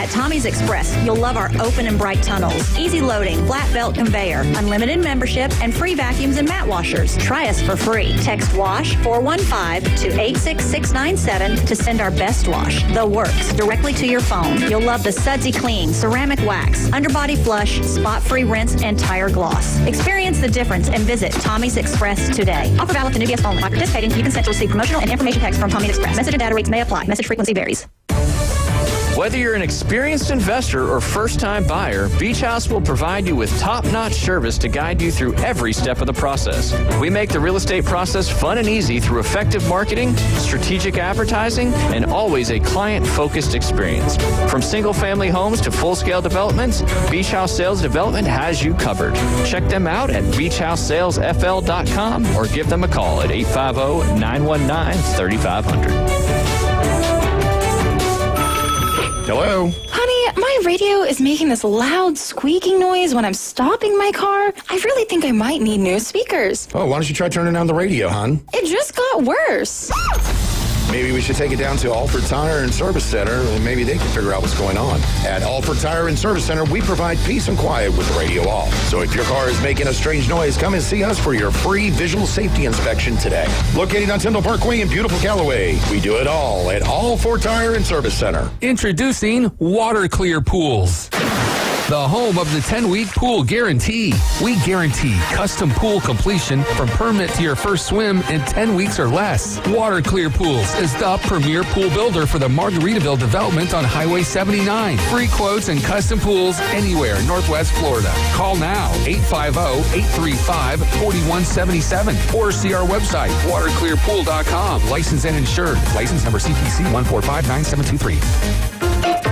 At Tommy's Express, you'll love our open and bright tunnels, easy loading, flat belt conveyor, unlimited membership, and free vacuums and mat washers. Try us for free. Text WASH 415 to 86697 to send our best wash, The Works, directly to your phone. You'll love the sudsy clean, ceramic wax, underbody flush, spot-free rinse, and tire gloss. Experience the difference and visit Tommy's Express today. Offer valid to new guests only. By participating, you consent to receive promotional and information text from Tommy's Express. Message and data rates may apply. Message frequency varies. Whether you're an experienced investor or first-time buyer, Beach House will provide you with top-notch service to guide you through every step of the process. We make the real estate process fun and easy through effective marketing, strategic advertising, and always a client-focused experience. From single-family homes to full-scale developments, Beach House Sales Development has you covered. Check them out at beachhousesalesfl.com or give them a call at 850-919-3500. Hello? Honey, my radio is making this loud squeaking noise when I'm stopping my car. I really think I might need new speakers. Oh, why don't you try turning down the radio, hon? It just got worse. Maybe we should take it down to Alford Tire and Service Center, and maybe they can figure out what's going on. At Alford Tire and Service Center, we provide peace and quiet with the radio off. So if your car is making a strange noise, come and see us for your free visual safety inspection today. Located on Tyndall Parkway in beautiful Callaway, we do it all at Alford Tire and Service Center. Introducing Water Clear Pools, the home of the 10-week pool guarantee. We guarantee custom pool completion from permit to your first swim in 10 weeks or less. Water Clear Pools is the premier pool builder for the Margaritaville development on Highway 79. Free quotes and custom pools anywhere in Northwest Florida. Call now, 850-835-4177, or see our website, waterclearpool.com. Licensed and insured. License number CPC 1459723.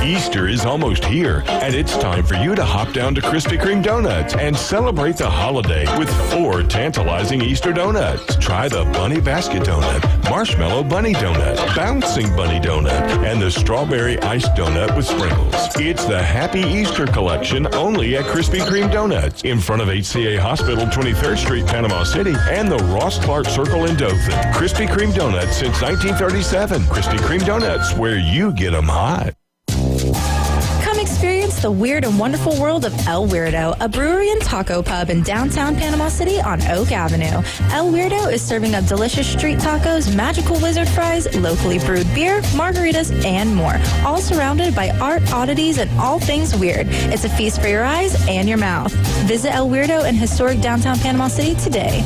Easter is almost here, and it's time for you to hop down to Krispy Kreme Donuts and celebrate the holiday with 4 tantalizing Easter donuts. Try the Bunny Basket Donut, Marshmallow Bunny Donut, Bouncing Bunny Donut, and the Strawberry Iced Donut with sprinkles. It's the Happy Easter collection only at Krispy Kreme Donuts in front of HCA Hospital, 23rd Street, Panama City, and the Ross Clark Circle in Dothan. Krispy Kreme Donuts since 1937. Krispy Kreme Donuts, where you get them hot. Come experience the weird and wonderful world of El Weirdo, a brewery and taco pub in downtown Panama City on Oak Avenue. El Weirdo is serving up delicious street tacos, magical wizard fries, locally brewed beer, margaritas, and more, all surrounded by art, oddities, and all things weird. It's a feast for your eyes and your mouth. Visit El Weirdo in historic downtown Panama City today.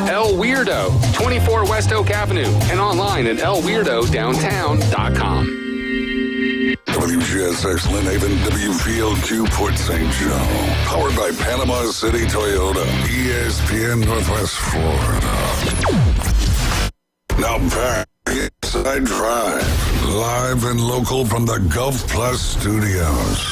El Weirdo, 24 West Oak Avenue, and online at elweirdodowntown.com. WGSX Lynn Haven, WVLQ Port St. Joe. Powered by Panama City Toyota, ESPN Northwest Florida. Now back Inside Drive, live and local from the Gulf Plus Studios.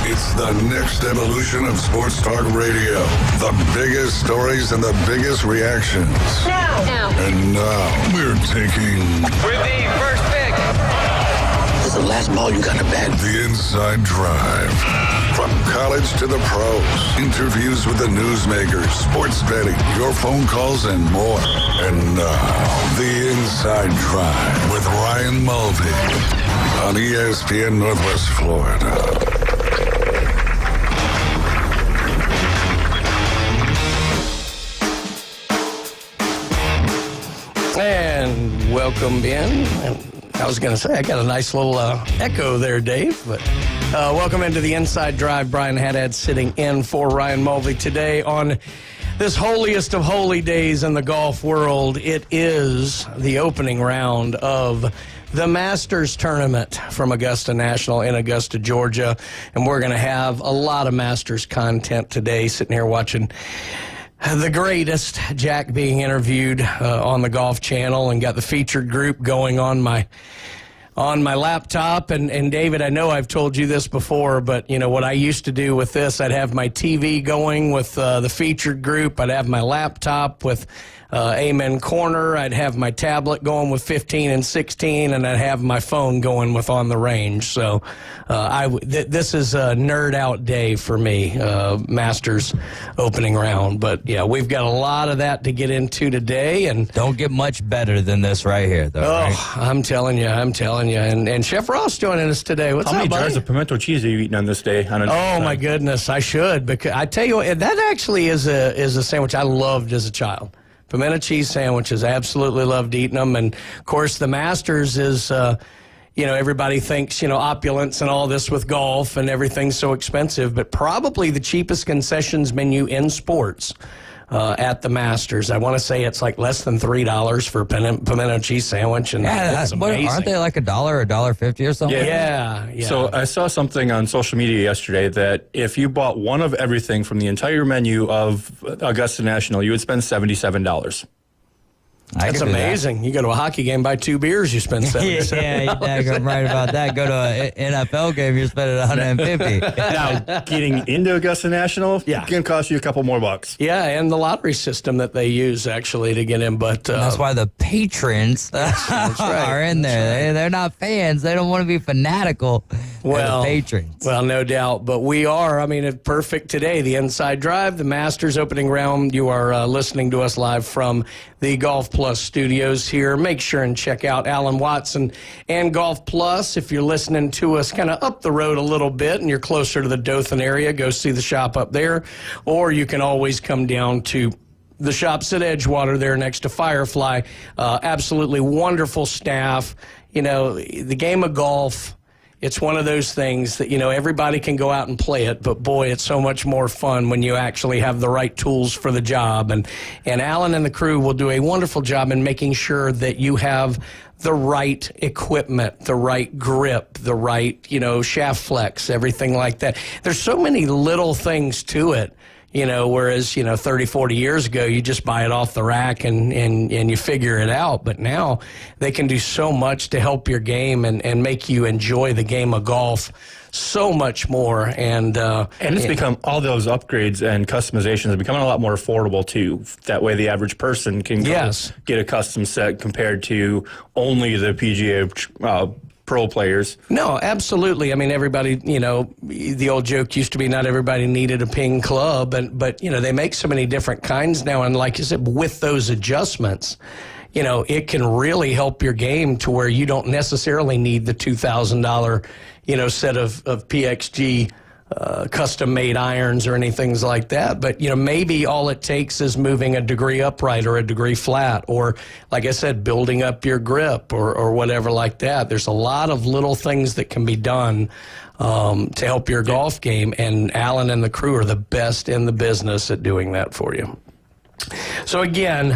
It's the next evolution of sports talk radio. The biggest stories and the biggest reactions. Now. And now we're taking... With the first pick. The last ball you got to bat. The Inside Drive. From college to the pros. Interviews with the newsmakers, sports betting, your phone calls, and more. And now, The Inside Drive with Ryan Mulvey on ESPN Northwest Florida. And welcome in. I was going to say, I got a nice little echo there, Dave. But welcome into the Inside Drive. Brian Haddad sitting in for Ryan Mulvey today on this holiest of holy days in the golf world. It is the opening round of the Masters tournament from Augusta National in Augusta, Georgia. And we're going to have a lot of Masters content today, sitting here watching the greatest, Jack being interviewed on the Golf Channel, and got the featured group going on my laptop. And David, I know I've told you this before, but you know what I used to do with this, I'd have my TV going with the featured group. I'd have my laptop with Amen Corner. I'd have my tablet going with 15 and 16, and I'd have my phone going with On the Range. So this is a nerd out day for me, Masters opening round. But yeah, we've got a lot of that to get into today, and don't get much better than this right here, though. Oh, right? I'm telling you. And Chef Ross joining us today. What's How up, many buddy? jars of pimento cheese are you eating on this day? Oh my goodness, I should, because I tell you what, that actually is a sandwich I loved as a child. Pimento cheese sandwiches, I absolutely loved eating them, and of course the Masters is. Everybody thinks, opulence and all this with golf and everything's so expensive, but probably the cheapest concessions menu in sports at the Masters. I want to say it's like less than $3 for a pimento cheese sandwich, and that's amazing. Aren't they like $1 or $1.50 or something? Yeah. So I saw something on social media yesterday that if you bought one of everything from the entire menu of Augusta National, you would spend $77. That's amazing. You go to a hockey game, buy 2 beers, you spend $77. Yeah, you're right about that. Go to an NFL game, you're spending $150. Now, getting into Augusta National can cost you a couple more bucks. Yeah, and the lottery system that they use actually to get in. But that's why the patrons are in there. They're not fans. They don't want to be fanatical. Well, the patrons. Well, no doubt. But we are. I mean, it's perfect today. The Inside Drive, the Masters opening round. You are listening to us live from the Golf Plus studios here. Make sure and check out Alan Watson and Golf Plus. If you're listening to us kind of up the road a little bit and you're closer to the Dothan area, go see the shop up there. Or you can always come down to the shops at Edgewater there next to Firefly. Absolutely wonderful staff. The game of golf, it's one of those things that, everybody can go out and play it, but boy, it's so much more fun when you actually have the right tools for the job. And Alan and the crew will do a wonderful job in making sure that you have the right equipment, the right grip, the right, shaft flex, everything like that. There's so many little things to it. Whereas, 30, 40 years ago, you just buy it off the rack and you figure it out. But now they can do so much to help your game and make you enjoy the game of golf so much more. And it's become, all those upgrades and customizations are becoming a lot more affordable, too. That way the average person can get a custom set compared to only the PGA pro players. No, absolutely. I mean, everybody, the old joke used to be not everybody needed a ping club, but they make so many different kinds now. And like you said, with those adjustments, it can really help your game to where you don't necessarily need the $2,000, set of PXG custom-made irons or anything like that. But, maybe all it takes is moving a degree upright or a degree flat or, like I said, building up your grip or whatever like that. There's a lot of little things that can be done to help your golf game, and Alan and the crew are the best in the business at doing that for you. So again,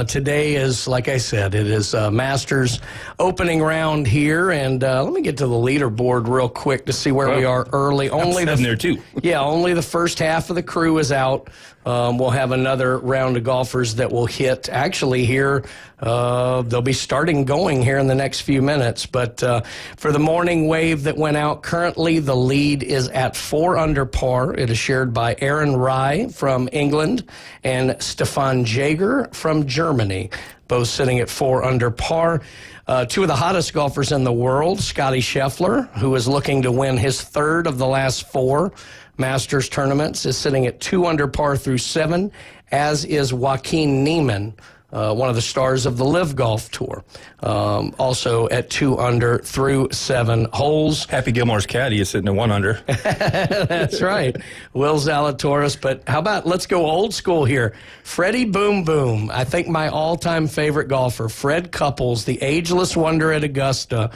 today is, like I said, it is Masters opening round here, and let me get to the leaderboard real quick to see where we are early. Only there too. Yeah, only the first half of the crew is out. We'll have another round of golfers that will hit. Actually, here they'll be starting going here in the next few minutes. But for the morning wave that went out, currently the lead is at 4 under par. It is shared by Aaron Rai from England and Stefan Jaeger from Germany, both sitting at 4 under par. 2 of the hottest golfers in the world, Scotty Scheffler, who is looking to win his 3rd of the last 4 Masters tournaments, is sitting at 2 under par through 7, as is Joaquin Niemann, one of the stars of the Live Golf Tour, also at 2 under through 7 holes. Happy Gilmore's caddy is sitting at 1 under. That's right. Will Zalatoris. But how about, let's go old school here. Freddie Boom Boom, I think my all-time favorite golfer, Fred Couples, the ageless wonder at Augusta,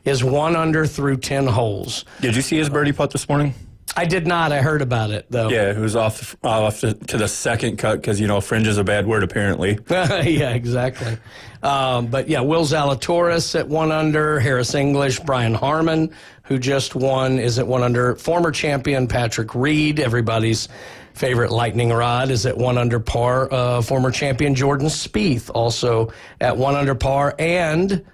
is 1 under through 10 holes. Did you see his birdie putt this morning? I did not. I heard about it, though. Yeah, it was off to the second cut because, fringe is a bad word, apparently. Yeah, exactly. But, yeah, Will Zalatoris at 1 under, Harris English, Brian Harmon, who just won, is at 1 under. Former champion Patrick Reed, everybody's favorite lightning rod, is at 1 under par. Former champion Jordan Spieth, also at 1 under par. And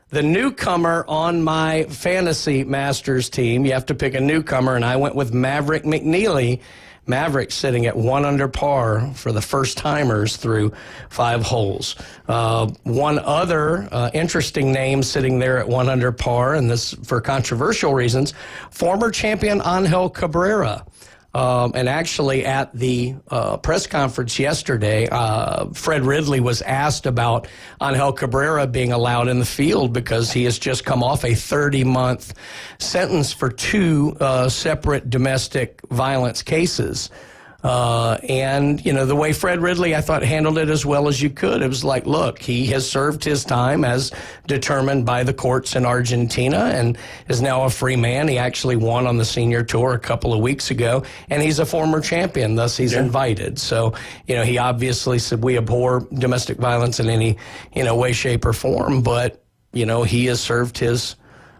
the newcomer on my fantasy Masters team, you have to pick a newcomer, and I went with Maverick McNeely Maverick sitting at 1 under par for the first timers through 5 holes. One other interesting name sitting there at 1 under par, and this for controversial reasons, former champion Angel Cabrera. And actually at the press conference yesterday, Fred Ridley was asked about Angel Cabrera being allowed in the field because he has just come off a 30-month sentence for 2 separate domestic violence cases. And, you know, the way Fred Ridley, I thought, handled it as well as you could. It was like, look, he has served his time as determined by the courts in Argentina and is now a free man. He actually won on the senior tour a couple of weeks ago, and he's a former champion, thus he's invited. So, you know, he obviously said we abhor domestic violence in any, you know, way, shape, or form, but, you know, he has served his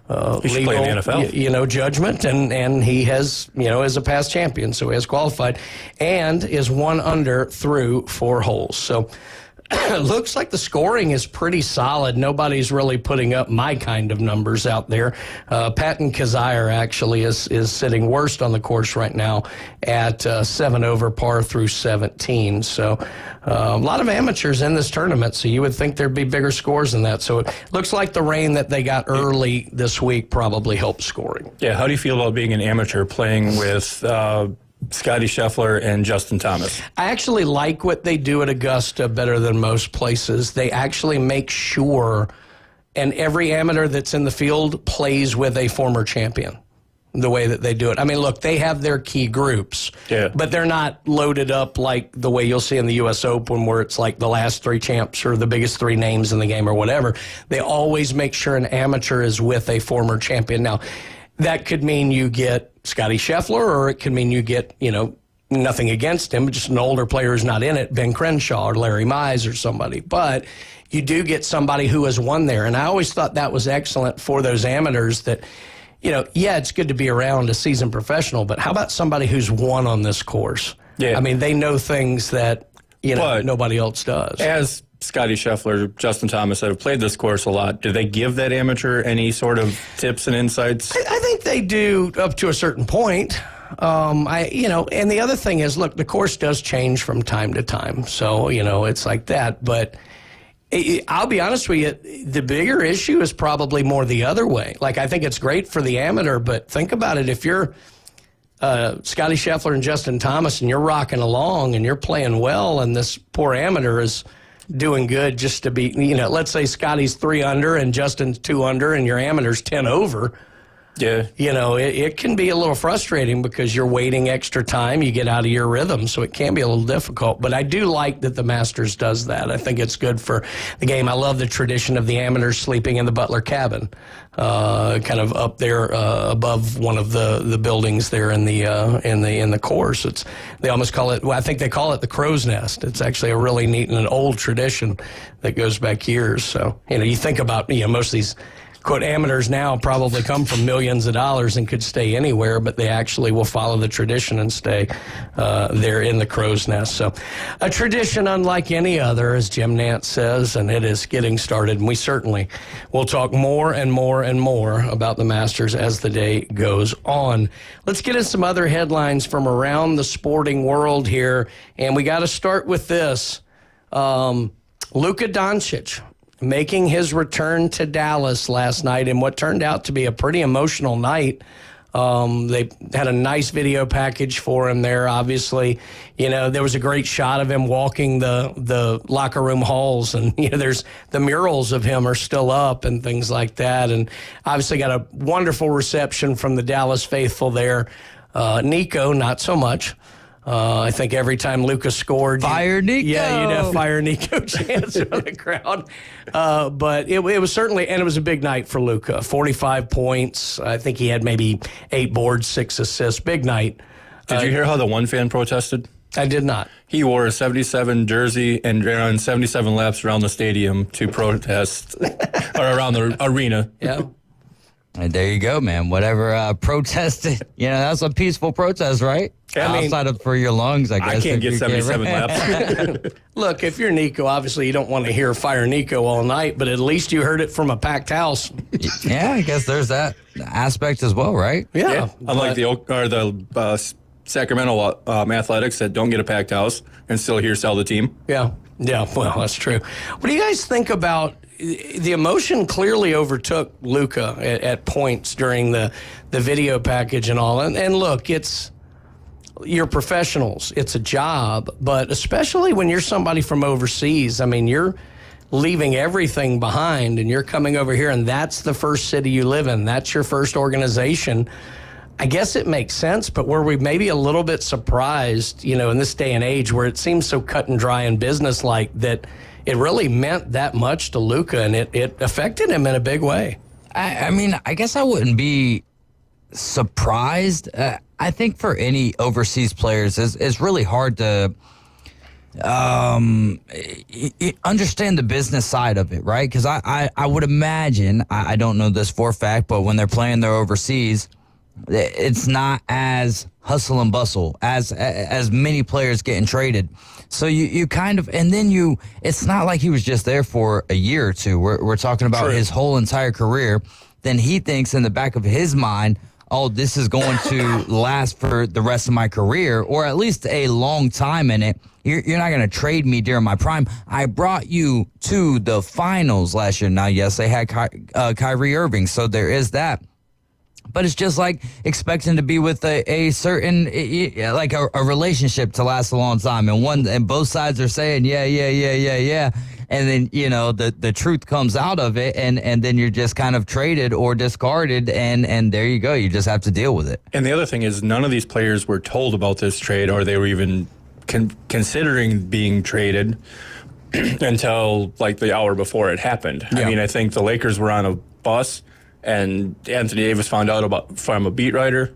legal, play in the NFL. You know, judgment, and he has, you know, is a past champion, so he has qualified, and is 1 under through 4 holes. So looks like the scoring is pretty solid. Nobody's really putting up my kind of numbers out there. Patton Kizzire actually is sitting worst on the course right now at 7 over par through 17. So a lot of amateurs in this tournament, so you would think there'd be bigger scores than that. So it looks like the rain that they got early this week probably helped scoring. Yeah, how do you feel about being an amateur playing with Scotty Scheffler and Justin Thomas? I actually like what they do at Augusta better than most places. They actually make sure, and every amateur that's in the field plays with a former champion, the way that they do it. I mean, look, they have their key groups, but they're not loaded up like the way you'll see in the U.S. Open where it's like the last 3 champs or the biggest 3 names in the game or whatever. They always make sure an amateur is with a former champion. Now, that could mean you get Scotty Scheffler, or it could mean you get, you know, nothing against him, but just an older player who's not in it, Ben Crenshaw or Larry Mize or somebody. But you do get somebody who has won there. And I always thought that was excellent for those amateurs that, you know, yeah, it's good to be around a seasoned professional, but how about somebody who's won on this course? Yeah. I mean, they know things that, you know, nobody else does. As Scotty Scheffler, Justin Thomas that have played this course a lot, do they give that amateur any sort of tips and insights? I think they do up to a certain point. You know, and the other thing is, look, the course does change from time to time. So, you know, it's like that. But I'll be honest with you, the bigger issue is probably more the other way. Like, I think it's great for the amateur, but think about it. If you're Scotty Scheffler and Justin Thomas and you're rocking along and you're playing well, and this poor amateur is doing good just to be, you know, let's say Scotty's 3 under and Justin's 2 under and your amateur's 10 over. Yeah. You know, it can be a little frustrating because you're waiting extra time. You get out of your rhythm, so it can be a little difficult. But I do like that the Masters does that. I think it's good for the game. I love the tradition of the amateurs sleeping in the Butler cabin, kind of up there above one of the buildings there in the course. They almost call it. Well, I think they call it the Crow's Nest. It's actually a really neat and an old tradition that goes back years. So, you know, you think about, you know, most of these quote amateurs now probably come from millions of dollars and could stay anywhere, but they actually will follow the tradition and stay there in the Crow's Nest. So a tradition unlike any other, as Jim Nantz says, and it is getting started. And we certainly will talk more and more and more about the Masters as the day goes on. Let's get in some other headlines from around the sporting world here. And we got to start with this. Luka Doncic making his return to Dallas last night in what turned out to be a pretty emotional night. They had a nice video package for him there, obviously. You know, there was a great shot of him walking the locker room halls, and, you know, there's the murals of him are still up and things like that. And obviously got a wonderful reception from the Dallas faithful there. Nico, not so much. I think every time Lucas scored, Fire Nico. Yeah, you'd have Fire Nico chants from the crowd. But it was certainly, and it was a big night for Luka. 45 points. I think he had maybe 8 boards, 6 assists. Big night. Did you hear how the one fan protested? I did not. He wore a 77 jersey and ran 77 laps around the stadium to protest, or around the arena. Yeah. And there you go, man. Whatever protested, you know, that's a peaceful protest, right? Outside of for your lungs, I guess. I can't get 77 laps. Look, if you're Nico, obviously you don't want to hear Fire Nico all night, but at least you heard it from a packed house. Yeah, I guess there's that aspect as well, right? Yeah. Unlike the Sacramento Athletics that don't get a packed house and still here sell the team. Yeah, well, that's true. What do you guys think about the emotion clearly overtook Luka at points during the video package and all? And look, you're professionals. It's a job, but especially when you're somebody from overseas, I mean, you're leaving everything behind and you're coming over here and that's the first city you live in. That's your first organization. I guess it makes sense, but were we maybe a little bit surprised, in this day and age where it seems so cut and dry and businesslike that it really meant that much to Luka and it affected him in a big way? I mean, I guess I wouldn't be surprised. I think for any overseas players, it's really hard to understand the business side of it, right? Because I would imagine, I don't know this for a fact, but when they're playing their overseas, it's not as hustle and bustle as many players getting traded. So you kind of, and then it's not like he was just there for a year or two. We're talking about his whole entire career. Then he thinks in the back of his mind, oh, this is going to last for the rest of my career, or at least a long time in it. You're not going to trade me during my prime. I brought you to the finals last year. Now, yes, they had Kyrie Irving, so there is that. But it's just like expecting to be with a certain, like a relationship to last a long time. And both sides are saying, yeah. And then, the truth comes out of it. And then you're just kind of traded or discarded. And there you go. You just have to deal with it. And the other thing is none of these players were told about this trade or they were even considering being traded until like the hour before it happened. Yeah. I mean, I think the Lakers were on a bus and Anthony Davis found out about from a beat writer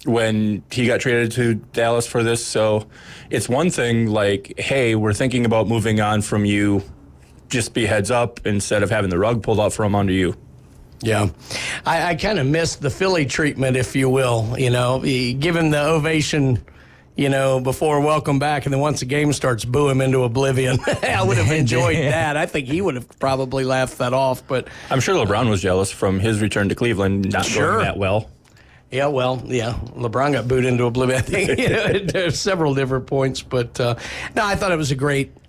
when he got traded to Dallas for this. So it's one thing like, hey, we're thinking about moving on from you. Just be heads up instead of having the rug pulled out from under you. Yeah. I kind of missed the Philly treatment, if you will, given the ovation, before welcome back, and then once the game starts, boo him into oblivion. I would have enjoyed that. I think he would have probably laughed that off. But I'm sure LeBron was jealous from his return to Cleveland not going that well. Yeah, LeBron got booed into oblivion. I think there's several different points, but no, I thought it was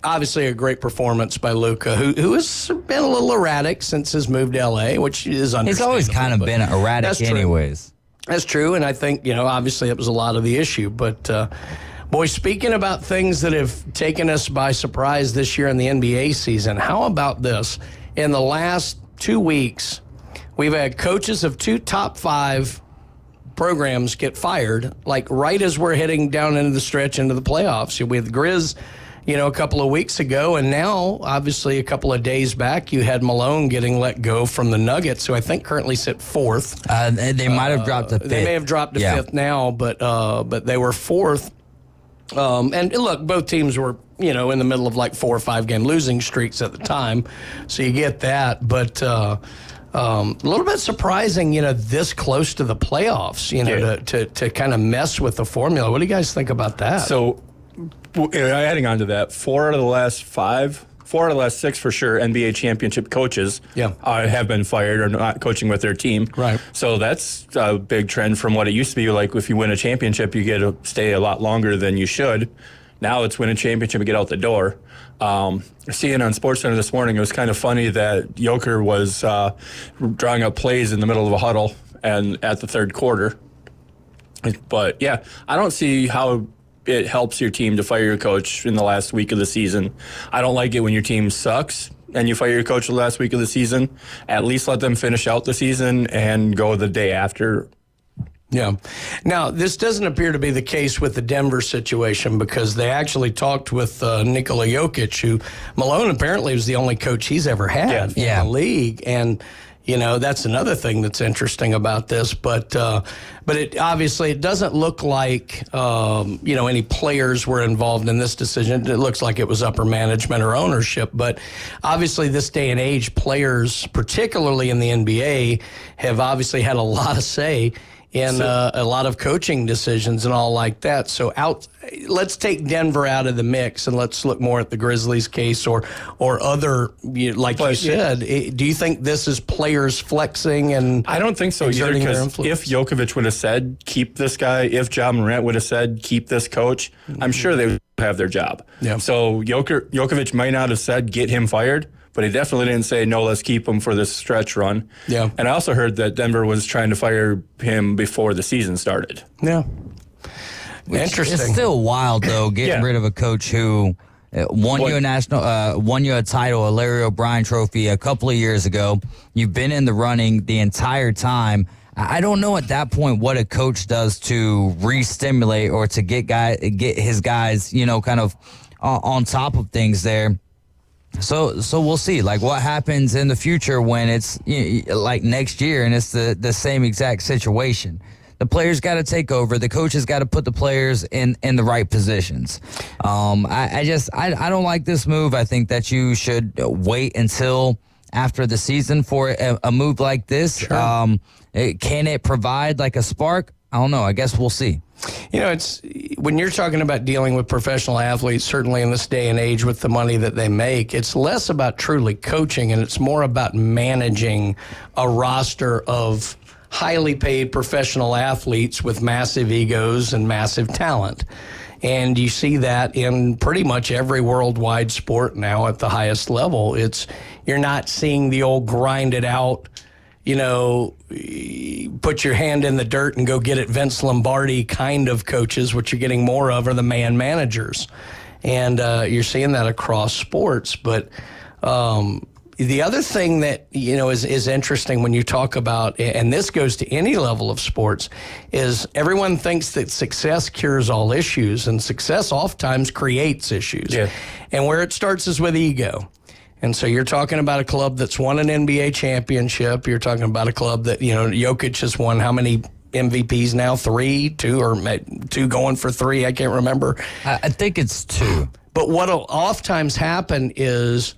obviously a great performance by Luka, who has been a little erratic since his move to LA, which is understandable. He's always kind of been erratic anyways. That's true, and I think, obviously it was a lot of the issue. But, boys, speaking about things that have taken us by surprise this year in the NBA season, how about this? In the last 2 weeks, we've had coaches of 2 top 5 programs get fired, like right as we're heading down into the stretch into the playoffs. We had the Grizz, a couple of weeks ago, and now, obviously, a couple of days back, you had Malone getting let go from the Nuggets, who I think currently sit 4th. They might have dropped to 5th. They may have dropped to 5th now, but they were 4th. And look, both teams were, in the middle of like 4 or 5 game losing streaks at the time, so you get that. But a little bit surprising, this close to the playoffs, to kind of mess with the formula. What do you guys think about that? So, adding on to that, 4 out of the last 6 for sure NBA championship coaches have been fired or not coaching with their team. Right. So that's a big trend from what it used to be. Like if you win a championship, you get to stay a lot longer than you should. Now it's win a championship and get out the door. Seeing on SportsCenter this morning, it was kind of funny that Joker was drawing up plays in the middle of a huddle and at the third quarter. But yeah, I don't see how it helps your team to fire your coach in the last week of the season. I don't like it when your team sucks and you fire your coach the last week of the season. At least let them finish out the season and go the day after. Yeah. Now, this doesn't appear to be the case with the Denver situation because they actually talked with Nikola Jokic, who Malone apparently was the only coach he's ever had in the league. And that's another thing that's interesting about this. But it obviously it doesn't look like any players were involved in this decision. It looks like it was upper management or ownership. But obviously, this day and age, players, particularly in the NBA, have obviously had a lot of say in a lot of coaching decisions and all like that. So let's take Denver out of the mix and let's look more at the Grizzlies case or other, like you said. Do you think this is players flexing and I don't think so either, because if Jokovic would have said, keep this guy, if Ja Morant would have said, keep this coach, I'm sure they would have their job. Yeah. So Jokovic might not have said, get him fired, but he definitely didn't say, no, let's keep him for this stretch run. Yeah. And I also heard that Denver was trying to fire him before the season started. Yeah. Interesting. It's still wild, though, getting rid of a coach who won you a title, a Larry O'Brien trophy a couple of years ago. You've been in the running the entire time. I don't know at that point what a coach does to re-stimulate or to get his guys, kind of on top of things there. So we'll see, like, what happens in the future when it's like next year and it's the same exact situation. The players got to take over. The coaches got to put the players in the right positions. I don't like this move. I think that you should wait until after the season for a move like this. Sure. Can it provide like a spark? I don't know. I guess we'll see. It's when you're talking about dealing with professional athletes, certainly in this day and age with the money that they make, it's less about truly coaching and it's more about managing a roster of highly paid professional athletes with massive egos and massive talent. And you see that in pretty much every worldwide sport now at the highest level. You're not seeing the old grind it out, put your hand in the dirt and go get it Vince Lombardi kind of coaches. What you're getting more of are the man managers. And you're seeing that across sports. But the other thing that, is interesting when you talk about, and this goes to any level of sports, is everyone thinks that success cures all issues, and success oftentimes creates issues. Yeah. And where it starts is with ego. And so you're talking about a club that's won an NBA championship. You're talking about a club that, Jokic has won how many MVPs now? 3, 2, or 2 going for 3? I can't remember. I think it's 2. But what'll oftentimes happen is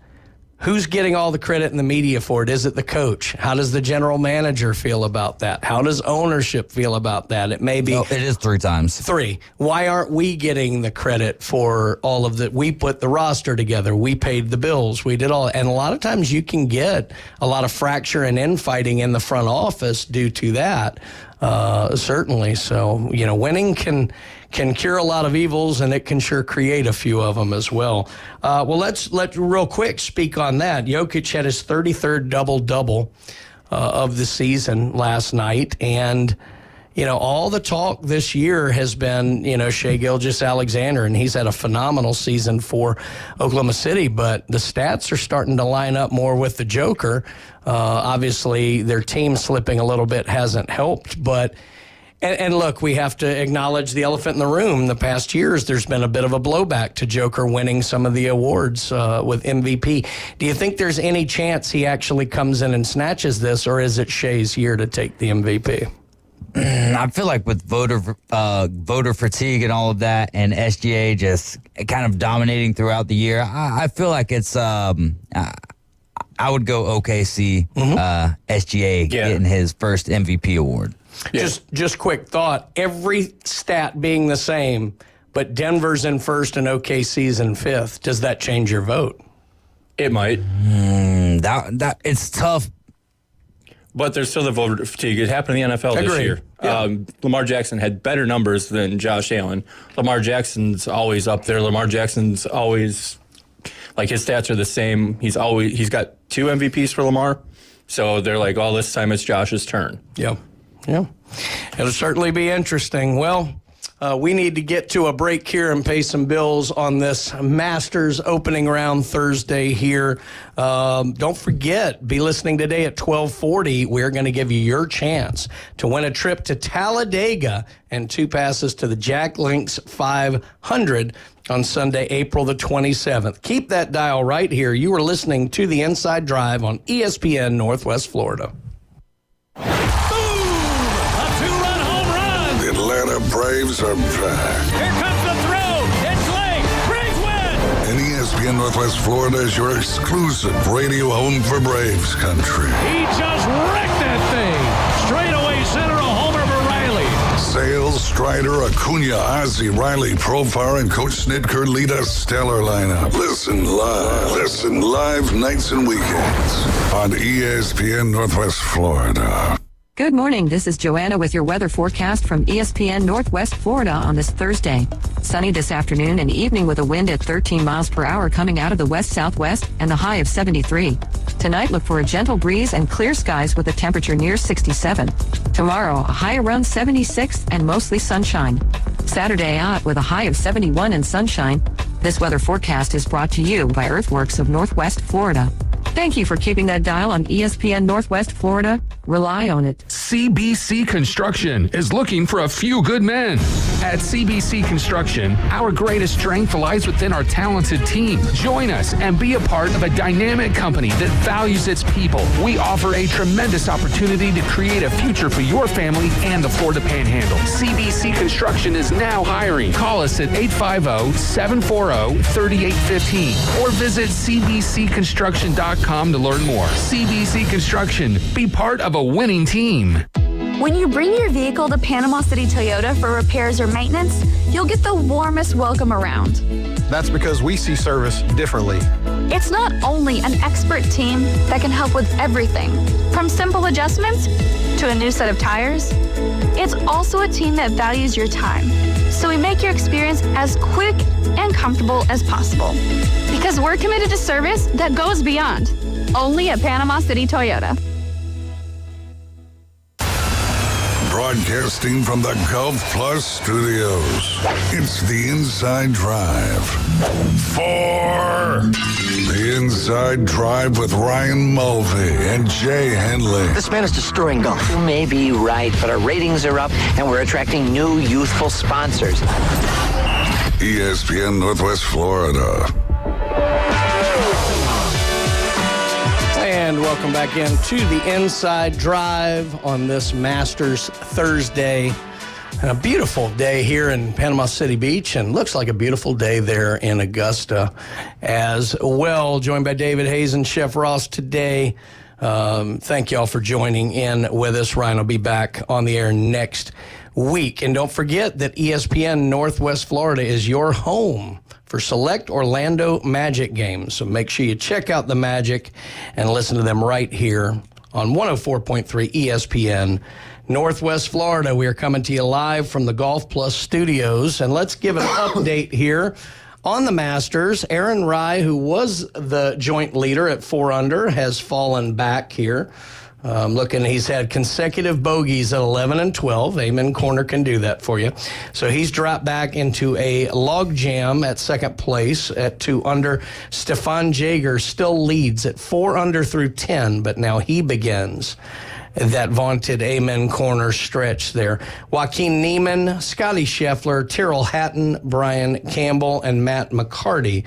who's getting all the credit in the media for it? Is it the coach? How does the general manager feel about that? How does ownership feel about that? It may be... No, it is 3 times. 3. Why aren't we getting the credit for all of that? We put the roster together. We paid the bills. We did all... And a lot of times you can get a lot of fracture and infighting in the front office due to that, certainly. So, winning can cure a lot of evils, and it can sure create a few of them as well. Well, let's real quick speak on that. Jokic had his 33rd double-double of the season last night, and all the talk this year has been Shai Gilgeous-Alexander, and he's had a phenomenal season for Oklahoma City, but the stats are starting to line up more with the Joker. Obviously, their team slipping a little bit hasn't helped, but And look, we have to acknowledge the elephant in the room. The past years, there's been a bit of a blowback to Joker winning some of the awards with MVP. Do you think there's any chance he actually comes in and snatches this, or is it Shai's year to take the MVP? I feel like with voter fatigue and all of that, and SGA just kind of dominating throughout the year, I feel like it's I would go OKC, SGA getting his first MVP award. Yeah. Just quick thought. Every stat being the same, but Denver's in first and OKC's in fifth. Does that change your vote? It might. That it's tough. But there's still the voter fatigue. It happened in the NFL this year. Yeah. Lamar Jackson had better numbers than Josh Allen. Lamar Jackson's always up there. Lamar Jackson's always, like, his stats are the same. He's got 2 MVPs for Lamar. So they're like, oh, this time it's Josh's turn. Yeah. Yeah. It'll certainly be interesting. Well, we need to get to a break here and pay some bills on this Masters opening round Thursday here. Don't forget, be listening today at 12:40. We're going to give you your chance to win a trip to Talladega and 2 passes to the Jack Links 500 on Sunday, April the 27th. Keep that dial right here. You are listening to The Inside Drive on ESPN Northwest Florida. Atlanta Braves are back. Here comes the throw. It's late. Braves win. And ESPN Northwest Florida is your exclusive radio home for Braves country. He just wrecked that thing. Straight away center, a homer for Riley. Strider, Acuna, Ozzie, Riley, Profar, and Coach Snitker lead a stellar lineup. Listen live nights and weekends on ESPN Northwest Florida. Good morning. This is Joanna with your weather forecast from ESPN Northwest Florida on this Thursday. Sunny this afternoon and evening with a wind at 13 miles per hour coming out of the west-southwest and the high of 73. Tonight, look for a gentle breeze and clear skies with a temperature near 67. Tomorrow, a high around 76 and mostly sunshine. Saturday out with a high of 71 and sunshine. This weather forecast is brought to you by Earthworks of Northwest Florida. Thank you for keeping that dial on ESPN Northwest Florida. Rely on it. CBC Construction is looking for a few good men. At CBC Construction, our greatest strength lies within our talented team. Join us and be a part of a dynamic company that values its people. We offer a tremendous opportunity to create a future for your family and the Florida Panhandle. CBC Construction is now hiring. Call us at 850-740-3815 or visit cbcconstruction.com to learn more. CBC Construction. Be part of a winning team. When you bring your vehicle to Panama City Toyota for repairs or maintenance, you'll get the warmest welcome around. That's because we see service differently. It's not only an expert team that can help with everything, from simple adjustments to a new set of tires. It's also a team that values your time, so we make your experience as quick and comfortable as possible. Because we're committed to service that goes beyond. Only at Panama City Toyota. Broadcasting from the Gulf Plus studios, it's the Inside Drive. For the Inside Drive with Ryan Mulvey and Jay Henley. This man is destroying golf. You may be right, but our ratings are up and we're attracting new youthful sponsors. ESPN Northwest Florida. And welcome back into the Inside Drive on this Masters Thursday. And a beautiful day here in Panama City Beach, and looks like a beautiful day there in Augusta as well. Joined by David Hayes and Chef Ross today. Thank y'all for joining in with us. Ryan will be back on the air next week. And don't forget that ESPN Northwest Florida is your home for select Orlando Magic games. So make sure you check out the Magic and listen to them right here on 104.3 ESPN Northwest Florida. We are coming to you live from the Golf Plus studios. And let's give an update here on the Masters. Aaron Rai, who was the joint leader at 4 under, has fallen back here. He's had consecutive bogeys at 11 and 12. Amen Corner can do that for you. So he's dropped back into a log jam at second place at 2 under. Stefan Jaeger still leads at 4 under through 10, but now he begins that vaunted Amen Corner stretch there. Joaquin Neiman, Scotty Scheffler, Tyrrell Hatton, Brian Campbell, and Matt McCarty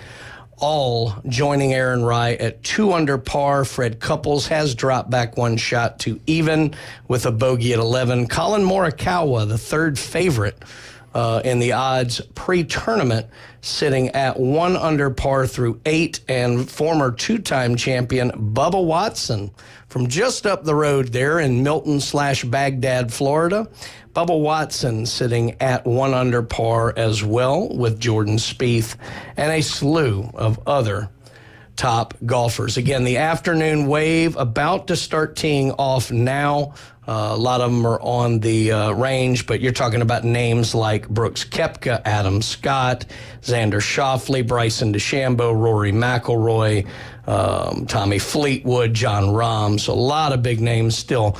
all joining Aaron Rai at 2 under par. Fred Couples has dropped back 1 shot to even with a bogey at 11. Colin Morikawa, the third favorite in the odds pre-tournament, sitting at 1 under par through 8, and former 2-time champion Bubba Watson from just up the road there in Milton/Baghdad, Florida. Bubba Watson sitting at 1 under par as well with Jordan Spieth and a slew of other top golfers. Again, the afternoon wave about to start teeing off now. A lot of them are on the range, but you're talking about names like Brooks Koepka, Adam Scott, Xander Schauffele, Bryson DeChambeau, Rory McIlroy, Tommy Fleetwood, John Rahm. So a lot of big names still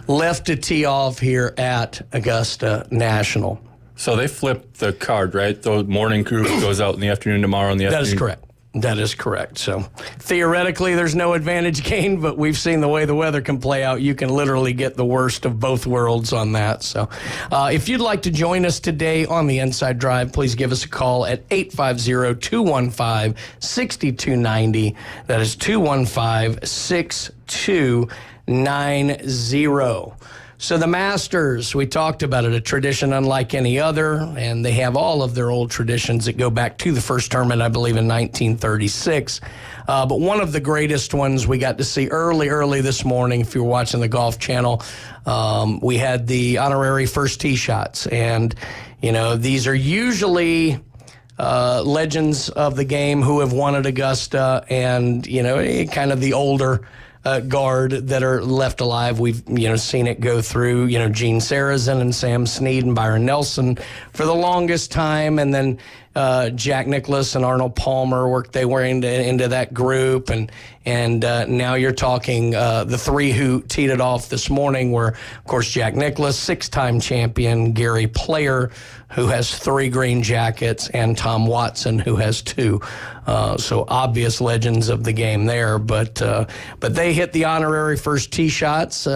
left to tee off here at Augusta National. So they flipped the card, right? The morning crew goes out in the afternoon tomorrow in the afternoon. That is correct. That is correct. So theoretically, there's no advantage gained, but we've seen the way the weather can play out. You can literally get the worst of both worlds on that. So if you'd like to join us today on the Inside Drive, please give us a call at 850-215-6290. That is 215-6290. So the Masters, we talked about it, a tradition unlike any other, and they have all of their old traditions that go back to the first tournament, I believe, in 1936. But one of the greatest ones we got to see early this morning, if you were watching the Golf Channel, we had the honorary first tee shots. And These are usually legends of the game who have won at Augusta, and kind of the older guard that are left alive. We've seen it go through Gene Sarazen and Sam Snead and Byron Nelson for the longest time, and then Jack Nicklaus and Arnold Palmer worked their way into that group, and now you're talking the three who teed it off this morning were, of course, Jack Nicklaus, 6-time champion, Gary Player, who has 3 green jackets, and Tom Watson, who has 2. So obvious legends of the game there, but they hit the honorary first tee shots.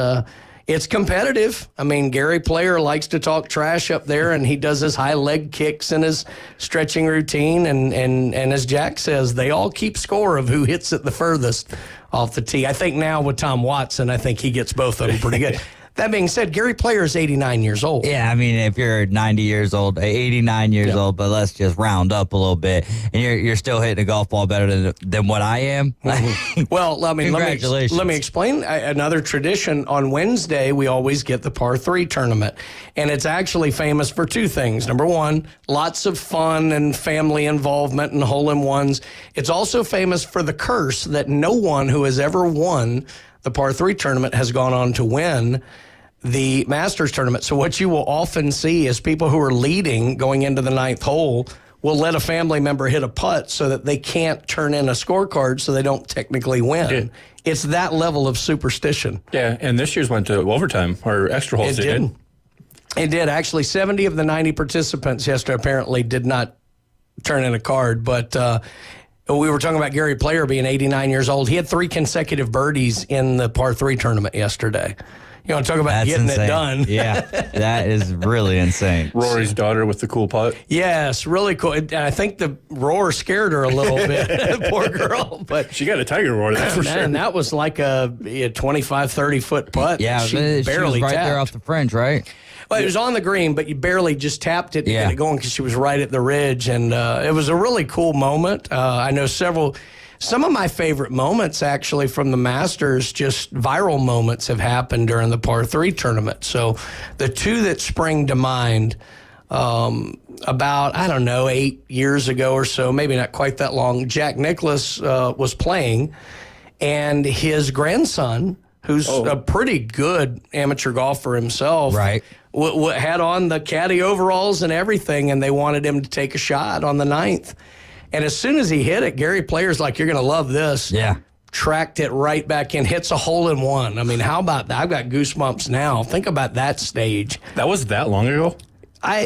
It's competitive. I mean, Gary Player likes to talk trash up there, and he does his high leg kicks and his stretching routine. And as Jack says, they all keep score of who hits it the furthest off the tee. I think now with Tom Watson, I think he gets both of them pretty good. That being said, Gary Player is 89 years old. Yeah, I mean, if you're 90 years old, 89 years old, but let's just round up a little bit, and you're still hitting a golf ball better than what I am. Well, I mean, congratulations. Let me explain another tradition. On Wednesday, we always get the par 3 tournament, and it's actually famous for 2 things. Number one, lots of fun and family involvement and hole-in-ones. It's also famous for the curse that no one who has ever won the par 3 tournament has gone on to win the Masters tournament. So what you will often see is people who are leading going into the 9th hole will let a family member hit a putt so that they can't turn in a scorecard so they don't technically win. Yeah. It's that level of superstition. Yeah, and this year's went to overtime or extra holes. It did. It did. Actually, 70 of the 90 participants yesterday apparently did not turn in a card, but we were talking about Gary Player being 89 years old. He had 3 consecutive birdies in the par 3 tournament yesterday. You want to talk about getting it done. Yeah, that is really insane. Rory's daughter with the cool putt. Yes, really cool. I think the roar scared her a little bit, poor girl. But she got a tiger roar, that's for sure. And that was like a 25, 30-foot putt. Yeah, she was barely right tapped. there off the fringe, right? Well, it was on the green, but you barely just tapped it to get it going because she was right at the ridge. And it was a really cool moment. I know some of my favorite moments, actually, from the Masters, just viral moments, have happened during the par 3 tournament. So the 2 that spring to mind, about, 8 years ago or so, maybe not quite that long, Jack Nicklaus was playing, and his grandson, who's a pretty good amateur golfer himself, right, had on the caddy overalls and everything, and they wanted him to take a shot on the 9th. And as soon as he hit it, Gary Player's like, you're going to love this. Yeah. Tracked it right back in, hits a hole-in-one. I mean, how about that? I've got goosebumps now. Think about that stage. That was that long ago?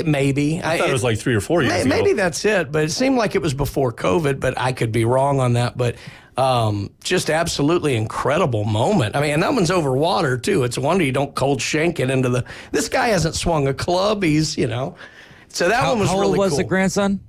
Maybe. I thought it was like 3 or 4 years ago. Maybe that's it, but it seemed like it was before COVID, but I could be wrong on that. But just absolutely incredible moment. I mean, and that one's over water, too. It's a wonder you don't cold shank it into the... This guy hasn't swung a club. He's, So that one was how really old was cool. the grandson?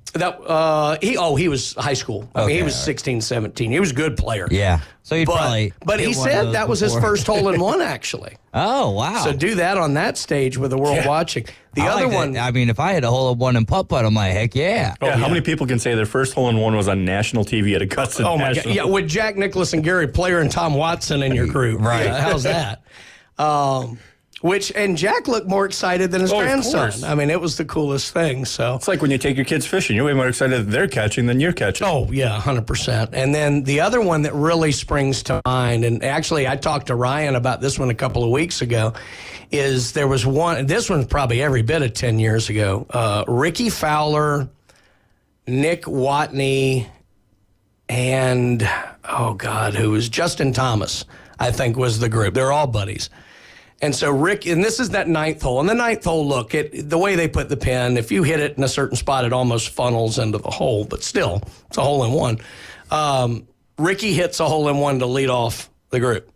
He was high school. I mean, he was 16, 17. He was a good player. Yeah. So he probably. But he said that was his first hole-in-one, actually. Oh, wow. So do that on that stage with the world watching. The other one. I mean, if I had a hole-in-one and putt-putt, I'm like, heck yeah. How many people can say their first hole-in-one was on national TV at Augusta? Oh, my God. Yeah, with Jack Nicklaus and Gary Player and Tom Watson in your group. Right. Yeah, how's that? And Jack looked more excited than his grandson. I mean, it was the coolest thing. So it's like when you take your kids fishing. You're way more excited that they're catching than you're catching. Oh, yeah, 100%. And then the other one that really springs to mind, and actually I talked to Ryan about this one a couple of weeks ago, is there was one, this one's probably every bit of 10 years ago, Ricky Fowler, Nick Watney, and, who was Justin Thomas, I think was the group. They're all buddies. And so Rick, and this is that 9th hole. And the 9th hole, look, the way they put the pin, if you hit it in a certain spot, it almost funnels into the hole. But still, it's a hole-in-one. Ricky hits a hole-in-one to lead off the group.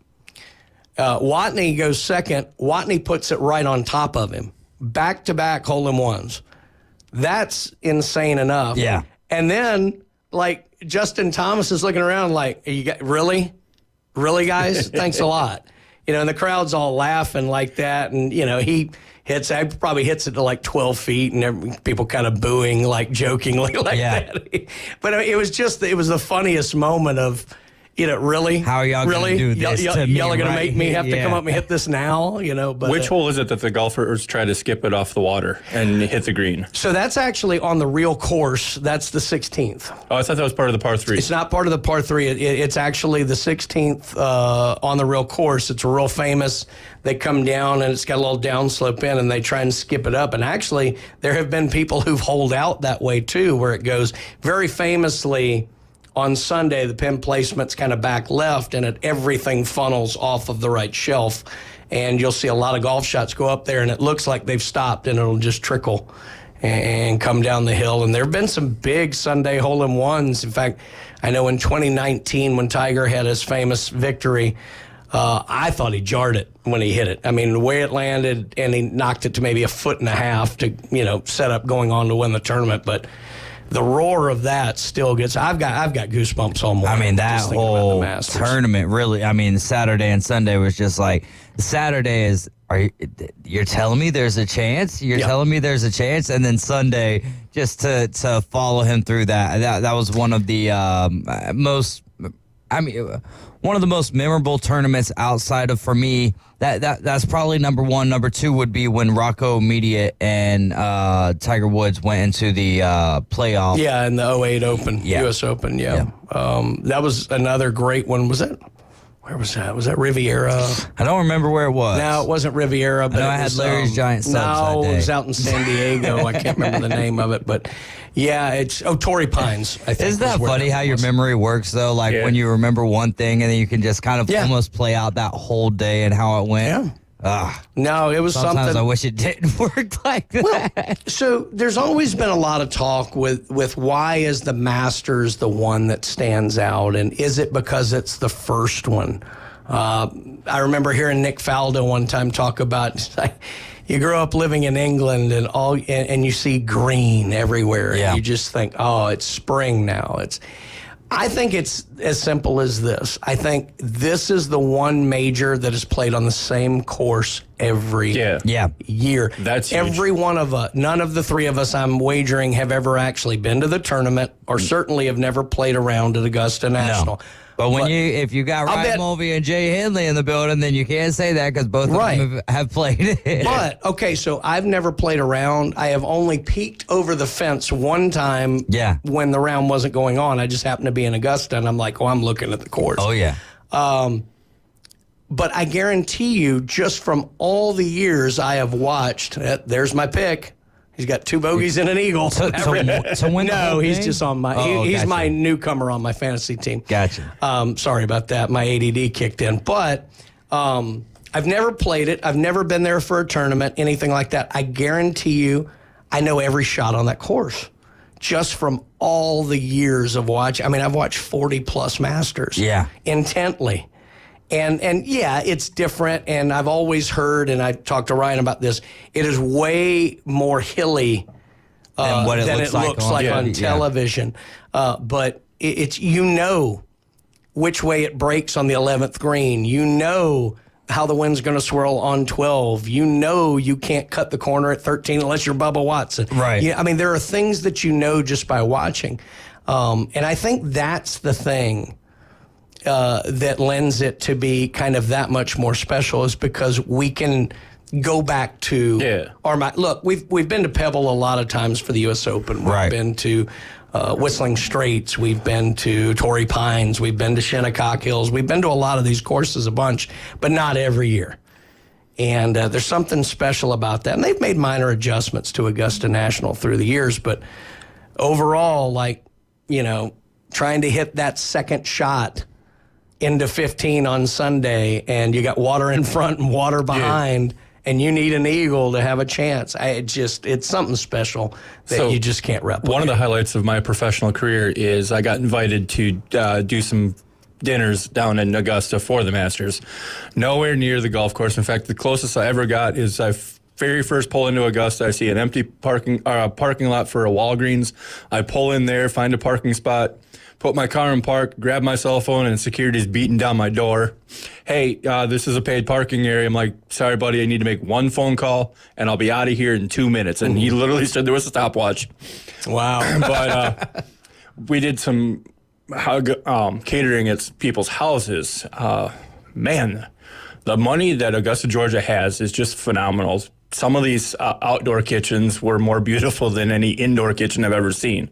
Watney goes second. Watney puts it right on top of him. Back-to-back hole-in-ones. That's insane enough. Yeah. And then, Justin Thomas is looking around like, really? Really, guys? Thanks a lot. And the crowd's all laughing like that. And, he probably hits it to like 12 feet and people kind of booing, jokingly that. But it was the funniest moment of, Really? How are y'all really? going to do this to me? Y'all are going to make me have to Yeah. come up and hit this now, But Which hole is it that the golfers try to skip it off the water and hit the green? So that's actually on the real course. That's the 16th. Oh, I thought that was part of the par 3. It's not part of the par 3. It's actually the 16th on the real course. It's real famous. They come down, and it's got a little downslope in, and they try and skip it up. And actually, there have been people who've holed out that way, too, where it goes very famously. On Sunday, the pin placement's kind of back left, and everything funnels off of the right shelf. And you'll see a lot of golf shots go up there, and it looks like they've stopped, and it'll just trickle and come down the hill. And there have been some big Sunday hole-in-ones. In fact, I know in 2019 when Tiger had his famous victory, I thought he jarred it when he hit it. I mean, the way it landed, and he knocked it to maybe 1.5 feet to, set up going on to win the tournament. But the roar of that still gets. I've got goosebumps all morning. I mean, that just thinking about the whole Masters. tournament really. I mean, Saturday and Sunday was just like Saturday is. You're telling me there's a chance? You're telling me there's a chance, and then Sunday just to follow him through that was one of the most. I mean, one of the most memorable tournaments outside of, for me, that's probably number one. Number two would be when Rocco Mediate and Tiger Woods went into the playoff. Yeah, in the 08 Open, U.S. Open, that was another great one. Was it? Where was that? Was that Riviera? I don't remember where it was. No, it wasn't Riviera. But I had Larry's Giant Subs No, that day. it was out in San Diego. I can't remember the name of it, but yeah, it's Torrey Pines. I think. Isn't that funny how your memory works though? Like when you remember one thing and then you can just kind of almost play out that whole day and how it went. Yeah. No, it was Sometimes something. I wish it didn't work like that. So there's always been a lot of talk with why is the Masters the one that stands out, and is it because it's the first one? I remember hearing Nick Faldo one time talk about you grow up living in England and you see green everywhere, and you just think, oh, it's spring now. I think it's as simple as this. I think this is the one major that is played on the same course every year. That's huge. Every one of us, none of the three of us, I'm wagering, have ever actually been to the tournament, or certainly have never played around at Augusta National. No. But if you got Ryan Mulvey and Jay Hindley in the building, then you can't say that because both of them have played it. But, okay, so I've never played around. I have only peeked over the fence one time when the round wasn't going on. I just happened to be in Augusta, and I'm like, I'm looking at the course. Oh, yeah. But I guarantee you, just from all the years I have watched, there's my pick. He's got 2 bogeys and an eagle. So when no, he's just on my. He's gotcha. my newcomer on my fantasy team. Gotcha. Sorry about that. My ADD kicked in, but I've never played it. I've never been there for a tournament, anything like that. I guarantee you, I know every shot on that course, just from all the years of watching. I mean, I've watched 40 plus Masters. Intently. And yeah, it's different, and I've always heard, and I talked to Ryan about this, it is way more hilly than what it looks like on television. But it's which way it breaks on the 11th green. You know how the wind's going to swirl on 12. You know you can't cut the corner at 13 unless you're Bubba Watson. Right. I mean, there are things that you know just by watching. And I think that's the thing that lends it to be kind of that much more special, is because we can go back to look, we've been to Pebble a lot of times for the U.S. Open. We've been to Whistling Straits. We've been to Torrey Pines. We've been to Shinnecock Hills. We've been to a lot of these courses a bunch, but not every year. And there's something special about that. And they've made minor adjustments to Augusta National through the years, but overall, trying to hit that second shot into 15 on Sunday, and you got water in front and water behind, and you need an eagle to have a chance. It's something special that you just can't replicate. One of the highlights of my professional career is I got invited to do some dinners down in Augusta for the Masters. Nowhere near the golf course. In fact, the closest I ever got is very first pull into Augusta, I see an empty parking lot for a Walgreens. I pull in there, find a parking spot, put my car in park, grab my cell phone, and security's beating down my door. Hey, this is a paid parking area. I'm like, sorry, buddy, I need to make one phone call, and I'll be out of here in 2 minutes. And he literally said there was a stopwatch. Wow. But we did some catering at people's houses, man, the money that Augusta, Georgia has is just phenomenal. Some of these outdoor kitchens were more beautiful than any indoor kitchen I've ever seen.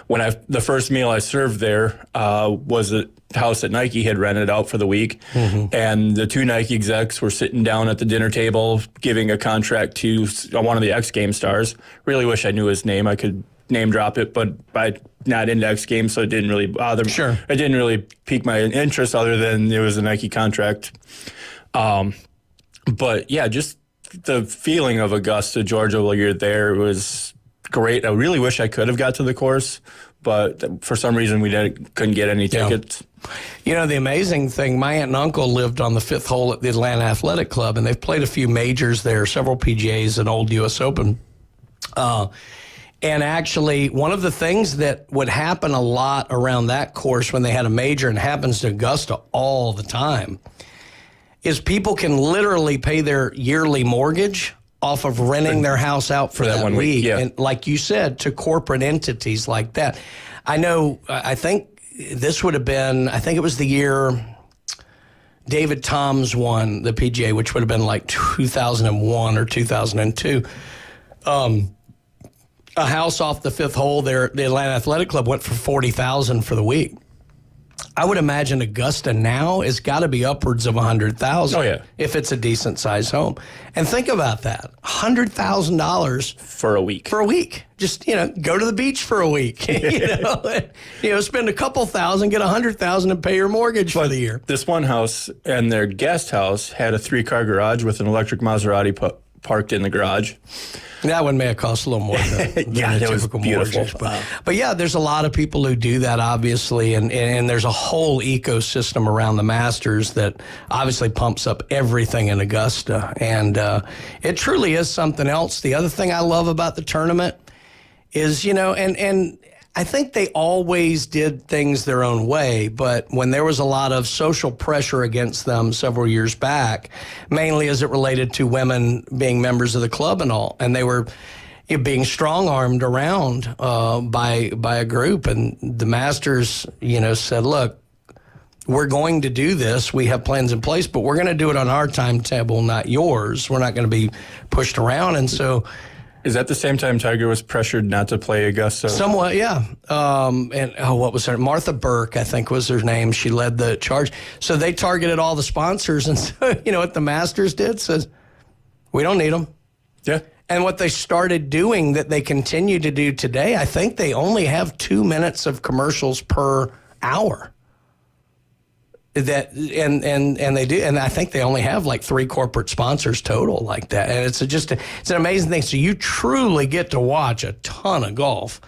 The first meal I served there was a house that Nike had rented out for the week, and the 2 Nike execs were sitting down at the dinner table giving a contract to one of the X Games stars. Really wish I knew his name. I could name drop it, but I'm not into X Games, so it didn't really bother me. Sure. It didn't really pique my interest other than it was a Nike contract. But yeah, just the feeling of Augusta, Georgia while you're there was great. I really wish I could have got to the course, but for some reason we couldn't get any tickets. You know, the amazing thing, my aunt and uncle lived on the 5th hole at the Atlanta Athletic Club, and they've played a few majors there, several PGAs and Old U.S. Open. And actually, one of the things that would happen a lot around that course when they had a major, and happens to Augusta all the time, is people can literally pay their yearly mortgage off of renting their house out for that 1 week. Yeah. And like you said, to corporate entities like that. I know, I think this would have been, I think it was the year David Toms won the PGA, which would have been like 2001 or 2002. A house off the 5th hole there, the Atlanta Athletic Club went for $40,000 for the week. I would imagine Augusta now has got to be upwards of $100,000. Oh yeah, if it's a decent sized home. And think about that, $100,000 for a week. For a week, just go to the beach for a week. Spend a couple thousand, get $100,000, and pay your mortgage for the year. This one house and their guest house had a 3-car garage with an electric Maserati parked in the garage. That one may have cost a little more than yeah, that was beautiful. Mortgage, but yeah, there's a lot of people who do that, obviously, and there's a whole ecosystem around the Masters that obviously pumps up everything in Augusta, and it truly is something else. The other thing I love about the tournament is, and I think they always did things their own way, but when there was a lot of social pressure against them several years back, mainly as it related to women being members of the club and all, and they were being strong-armed around by a group, and the Masters, said, look, we're going to do this. We have plans in place, but we're going to do it on our timetable, not yours. We're not going to be pushed around, and so... Is that the same time Tiger was pressured not to play Augusta? Somewhat, yeah. What was her? Martha Burke, I think was her name. She led the charge. So they targeted all the sponsors, and so, what the Masters did? Says, we don't need them. Yeah. And what they started doing that they continue to do today, I think they only have 2 minutes of commercials per hour. That and they do, and I think they only have like 3 corporate sponsors total like that, and it's an amazing thing. So you truly get to watch a ton of golf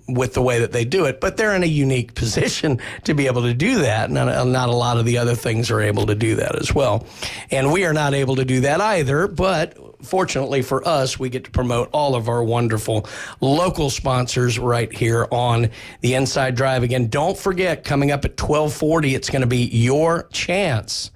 with the way that they do it, but they're in a unique position to be able to do that. Not a lot of the other things are able to do that as well, and we are not able to do that either. But fortunately for us, we get to promote all of our wonderful local sponsors right here on the Inside Drive. Again, don't forget, coming up at 12:40, it's going to be your chance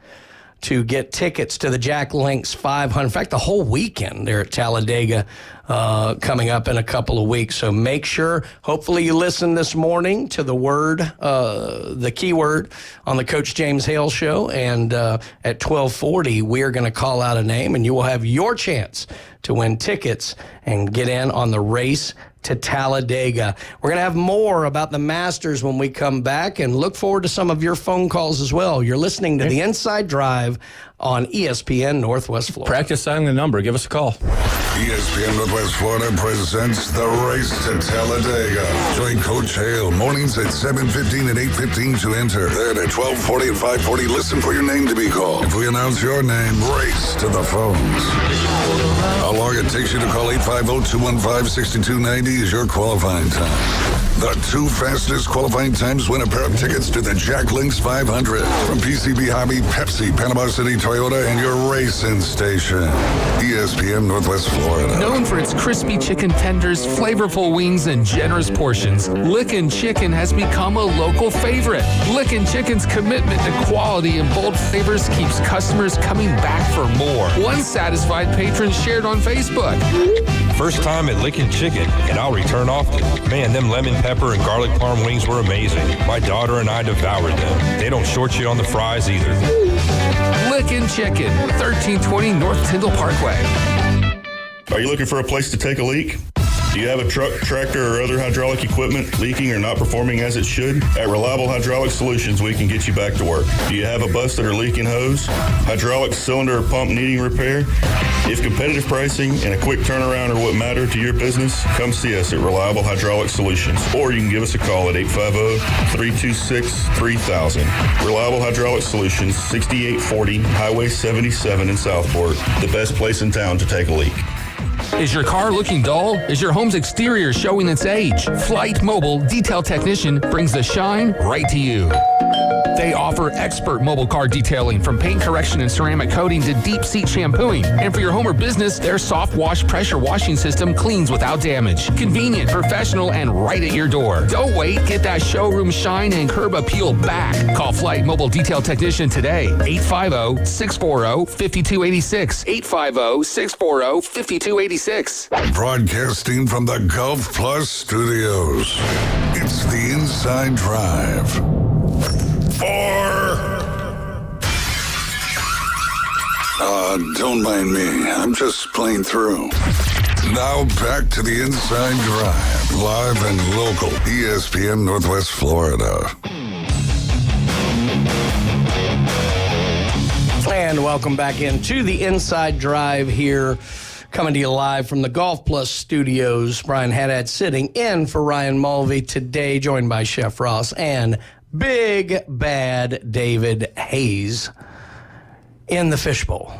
to get tickets to the Jack Links 500. In fact, the whole weekend there at Talladega coming up in a couple of weeks. So make sure, hopefully you listen this morning to the word, the keyword on the Coach James Hale Show. And at 12:40, we are going to call out a name, and you will have your chance to win tickets and get in on the race to Talladega. We're going to have more about the Masters when we come back, and look forward to some of your phone calls as well. You're listening to the Inside Drive on ESPN Northwest Florida. Practice signing the number. Give us a call. ESPN Northwest Florida presents the Race to Talladega. Join Coach Hale mornings at 7:15 and 8:15 to enter. Then at 12:40 and 5:40, listen for your name to be called. If we announce your name, race to the phones. How long it takes you to call 850-215-6290 is your qualifying time. The 2 fastest qualifying times win a pair of tickets to the Jack Links 500 from PCB Hobby, Pepsi, Panama City Toyota, and your racing station. ESPN Northwest Florida. Known for its crispy chicken tenders, flavorful wings, and generous portions, Lickin' Chicken has become a local favorite. Lickin' Chicken's commitment to quality and bold flavors keeps customers coming back for more. One satisfied patron shared on Facebook, First time at Lickin' Chicken, and I'll return often. Man, them lemon pepper and garlic parm wings were amazing. My daughter and I devoured them. They don't short you on the fries either. Lickin' Chicken, 1320 North Tyndall Parkway. Are you looking for a place to take a leak? Do you have a truck, tractor, or other hydraulic equipment leaking or not performing as it should? At Reliable Hydraulic Solutions, we can get you back to work. Do you have a busted or leaking hose? Hydraulic cylinder or pump needing repair? If competitive pricing and a quick turnaround are what matter to your business, come see us at Reliable Hydraulic Solutions, or you can give us a call at 850-326-3000. Reliable Hydraulic Solutions, 6840 Highway 77 in Southport, the best place in town to take a leak. Is your car looking dull? Is your home's exterior showing its age? Flight Mobile Detail Technician brings the shine right to you. They offer expert mobile car detailing, from paint correction and ceramic coating to deep seat shampooing. And for your home or business, their soft wash pressure washing system cleans without damage. Convenient, professional, and right at your door. Don't wait. Get that showroom shine and curb appeal back. Call Flight Mobile Detail Technician today. 850-640-5286. 850-640-5286. Broadcasting from the Gulf Plus Studios, it's the Inside Drive. Don't mind me. I'm just playing through. Now back to the Inside Drive, live and local, ESPN Northwest Florida. And welcome back into the Inside Drive here, coming to you live from the Golf Plus Studios. Brian Haddad sitting in for Ryan Mulvey today, joined by Chef Ross and Big Bad David Hayes in the fishbowl.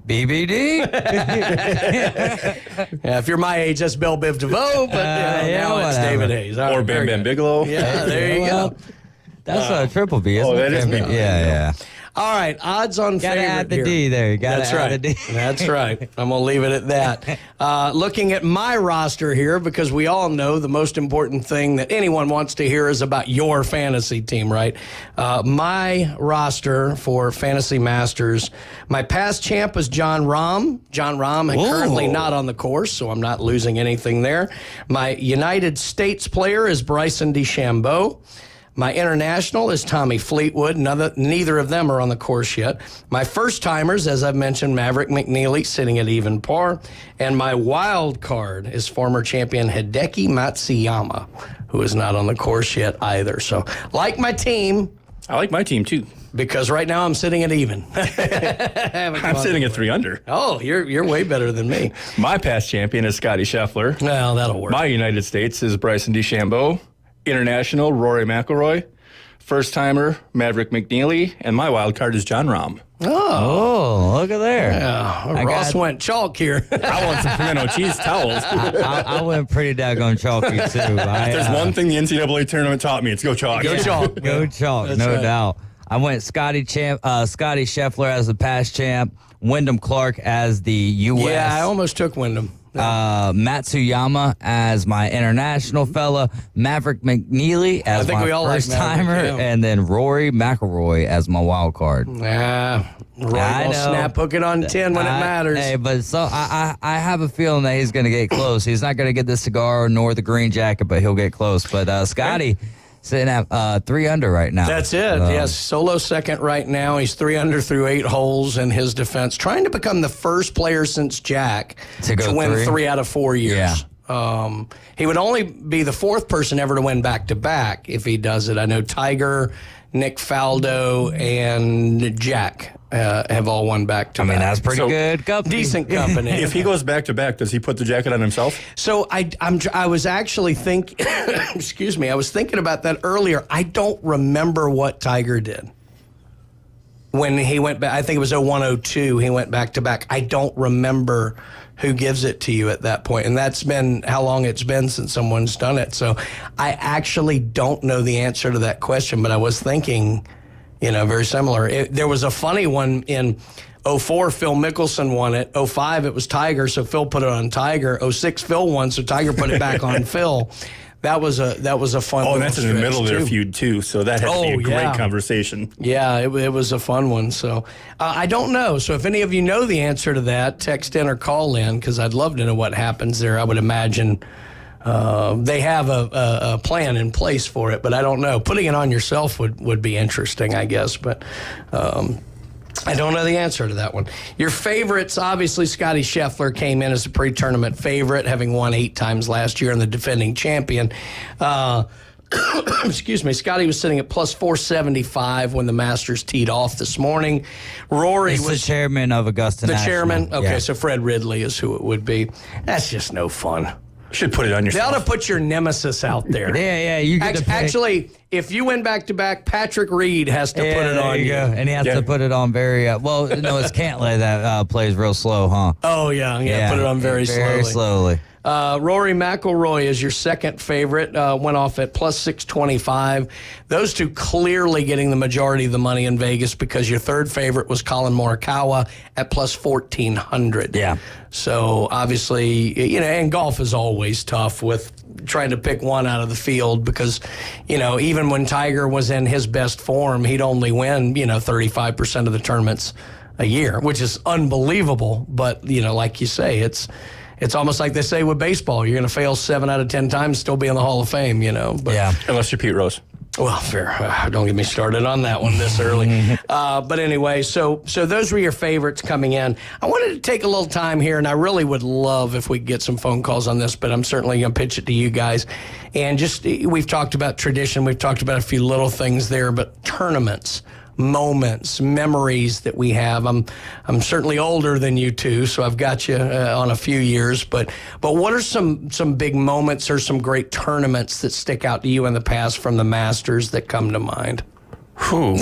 BBD. Yeah, if you're my age, that's Belle Biv DeVoe, but now it's David Hayes. Or Bam Bam Bigelow. Yeah, there you go. That's a triple B, isn't it? That is BBD. Yeah. All right, odds on gotta favorite add the here. D there. You gotta That's add right. the D. That's right. I'm going to leave it at that. Looking at my roster here, because we all know the most important thing that anyone wants to hear is about your fantasy team, right? My roster for Fantasy Masters, my past champ was John Rahm. John Rahm, and currently not on the course, so I'm not losing anything there. My United States player is Bryson DeChambeau. My international is Tommy Fleetwood. Neither of them are on the course yet. My first-timers, as I've mentioned, Maverick McNeely, sitting at even par. And my wild card is former champion Hideki Matsuyama, who is not on the course yet either. So, like my team. I like my team, too. Because right now I'm sitting at even. I'm sitting at 3 under. Oh, you're way better than me. My past champion is Scotty Scheffler. Well, that'll work. My United States is Bryson DeChambeau. International, Rory McIlroy. First-timer, Maverick McNeely. And my wild card is John Rahm. Oh, look at there. Yeah, Ross went chalk here. I want some pimento cheese towels. I went pretty daggone chalky, too. If there's one thing the NCAA tournament taught me, it's go chalk. Go chalk. Go chalk, That's no right. doubt. I went Scotty Scheffler as the past champ, Wyndham Clark as the U.S. Yeah, I almost took Wyndham. Matsuyama as my international fella, Maverick McNeely as my first timer, and then Rory McIlroy as my wild card. Yeah, Rory will snap hook it on 10 when it matters. Hey, but so I have a feeling that he's going to get close. He's not going to get the cigar nor the green jacket, but he'll get close. But Scotty sitting at 3 under right now. That's it. Yes, solo second right now. He's 3 under through 8 holes in his defense, trying to become the first player since Jack to win 3 out of 4 years. Yeah. He would only be the 4th person ever to win back-to-back if he does it. I know Tiger, Nick Faldo, and Jack have all won back-to-back. I mean, that's pretty good company. Decent company. If he goes back-to-back, does he put the jacket on himself? So I was actually thinking, excuse me, I was thinking about that earlier. I don't remember what Tiger did when he went back. I think it was 01-02. He went back-to-back. I don't remember who gives it to you at that point. And that's been how long it's been since someone's done it. So I actually don't know the answer to that question, but I was thinking, very similar. There was a funny one in 04, Phil Mickelson won it. 05, it was Tiger, so Phil put it on Tiger. 06, Phil won, so Tiger put it back on Phil. That was a fun. Oh, and that's in the middle of their feud too, so that has to be a great conversation. Yeah, it was a fun one. So I don't know. So if any of you know the answer to that, text in or call in, because I'd love to know what happens there. I would imagine they have a plan in place for it, but I don't know. Putting it on yourself would be interesting, I guess, but. I don't know the answer to that one. Your favorites, obviously, Scotty Scheffler came in as a pre-tournament favorite, having won 8 times last year and the defending champion. Excuse me. Scotty was sitting at plus 475 when the Masters teed off this morning. Rory was the chairman of Augusta The National. chairman? Okay, yeah. so Fred Ridley is who it would be. That's just no fun. Should put it on yourself. They ought to put your nemesis out there. Yeah, you get to pick. Actually, if you win back-to-back, Patrick Reed has to put it on you. And he has to put it on very, well, no, it's Cantlay that plays real slow, huh? Oh, yeah, put it on very slowly. Rory McIlroy is your second favorite, went off at plus 625. Those two clearly getting the majority of the money in Vegas because your third favorite was Colin Morikawa at plus 1,400. Yeah. So obviously, and golf is always tough with trying to pick one out of the field because, even when Tiger was in his best form, he'd only win, 35% of the tournaments a year, which is unbelievable. But, like you say, it's almost like they say with baseball, you're going to fail 7 out of 10 times, still be in the Hall of Fame, But, yeah. Unless you're Pete Rose. Well, fair. Don't get me started on that one this early. But anyway, so those were your favorites coming in. I wanted to take a little time here, and I really would love if we could get some phone calls on this, but I'm certainly going to pitch it to you guys. And we've talked about tradition. We've talked about a few little things there, but tournaments, moments, memories that we have. I'm certainly older than you two, so I've got you on a few years. But what are some big moments or some great tournaments that stick out to you in the past from the Masters that come to mind? Putting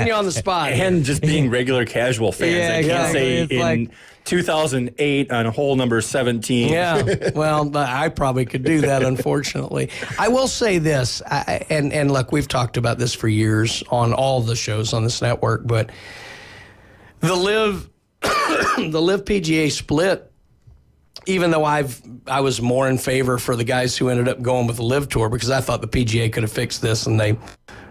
you on the spot. And just being regular casual fans. Yeah, I can't say it's in like 2008 on hole number 17. Yeah, well, I probably could do that, unfortunately. I will say this, and look, we've talked about this for years on all the shows on this network, but the Live PGA split, even though I was more in favor for the guys who ended up going with the Live Tour because I thought the PGA could have fixed this and they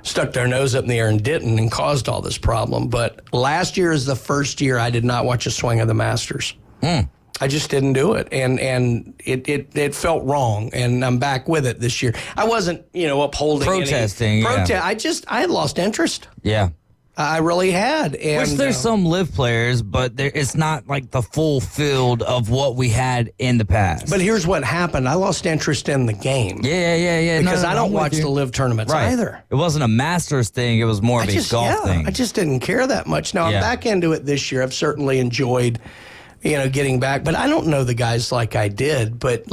stuck their nose up in the air and didn't and caused all this problem. But last year is the first year I did not watch a swing of the Masters. I just didn't do it, and it felt wrong, and I'm back with it this year. I wasn't, upholding protesting. I had lost interest. Yeah. I really had. And, which there's some Live players, but it's not like the full field of what we had in the past. But here's what happened. I lost interest in the game. Yeah. Because I don't watch the Live tournaments either. It wasn't a Masters thing. It was more of a golf thing. I just didn't care that much. Now, I'm back into it this year. I've certainly enjoyed, getting back. But I don't know the guys like I did. But,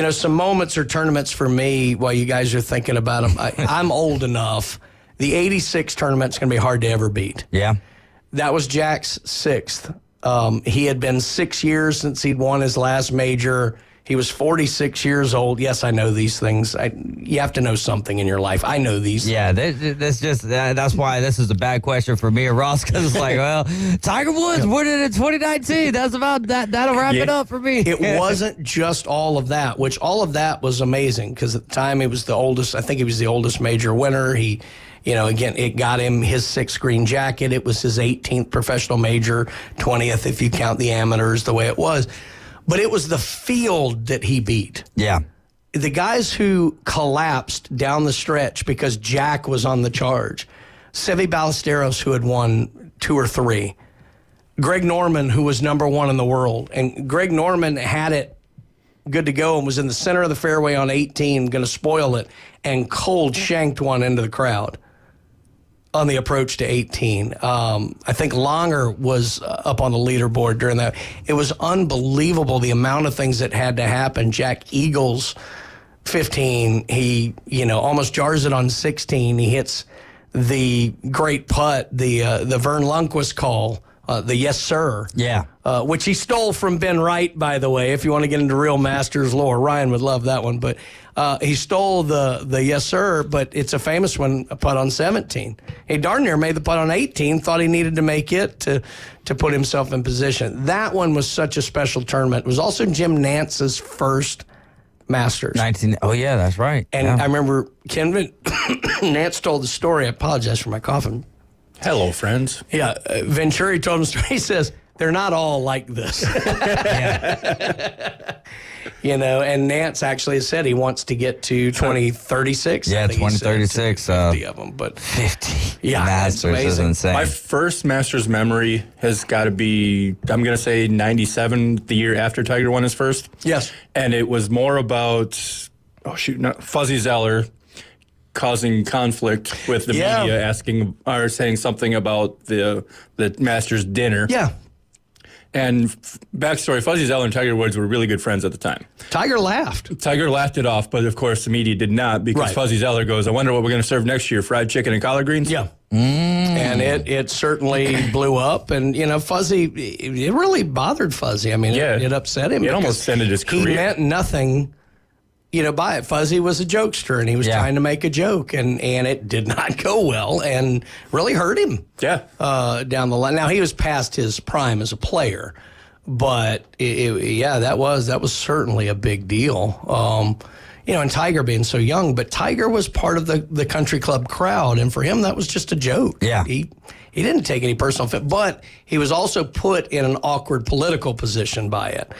some moments or tournaments for me while you guys are thinking about them, I'm old enough. The 86 tournament's going to be hard to ever beat. Yeah. That was Jack's 6th. He had been 6 years since he'd won his last major. He was 46 years old. Yes, I know these things. You have to know something in your life. I know these. Yeah, that's why this is a bad question for me and Ross, because it's like, well, Tiger Woods won it in 2019. That's about that. That'll wrap it up for me. It wasn't just all of that, which all of that was amazing because at the time he was the oldest. I think he was the oldest major winner. He, again, it got him his 6th green jacket. It was his 18th professional major, 20th if you count the amateurs the way it was. But it was the field that he beat. Yeah. The guys who collapsed down the stretch because Jack was on the charge. Seve Ballesteros, who had won 2 or 3. Greg Norman, who was number 1 in the world. And Greg Norman had it good to go and was in the center of the fairway on 18, going to spoil it, and cold shanked one into the crowd on the approach to 18. I think Longer was up on the leaderboard during that. It was unbelievable the amount of things that had to happen. Jack Eagles, 15, he, almost jars it on 16. He hits the great putt, the Vern Lundquist call, the yes, sir. Yeah. Which he stole from Ben Wright, by the way, if you want to get into real Masters lore. Ryan would love that one. But he stole the yes, sir, but it's a famous one, a putt on 17. He darn near made the putt on 18, thought he needed to make it to put himself in position. That one was such a special tournament. It was also Jim Nance's first Masters. Oh, yeah, that's right. And yeah. I remember Nance told the story. I apologize for my coughing. Hello, friends. Yeah, Venturi told him the story. He says, they're not all like this. You know, and Nance actually said he wants to get to 2036. Yeah, 2036. 50 of them, but 50 yeah, Masters is insane. My first Masters memory has got to be, I'm going to say 97, the year after Tiger won his first. Yes. And it was more about, Fuzzy Zoeller causing conflict with the media, asking or saying something about the Masters dinner. Yeah. And backstory, Fuzzy Zoeller and Tiger Woods were really good friends at the time. Tiger laughed. Tiger laughed it off, but of course the media did not, because Fuzzy Zoeller goes, I wonder what we're going to serve next year, fried chicken and collard greens? Yeah. And it certainly blew up. And, you know, Fuzzy, it really bothered Fuzzy. I mean, it upset him. It almost ended his career. He meant nothing, you know, by it. Fuzzy was a jokester, and he was trying to make a joke, and it did not go well and really hurt him down the line. Now, he was past his prime as a player, but, that was certainly a big deal. You know, and Tiger being so young, but Tiger was part of the country club crowd, and for him, that was just a joke. Yeah. He didn't take any personal offense, but he was also put in an awkward political position by it.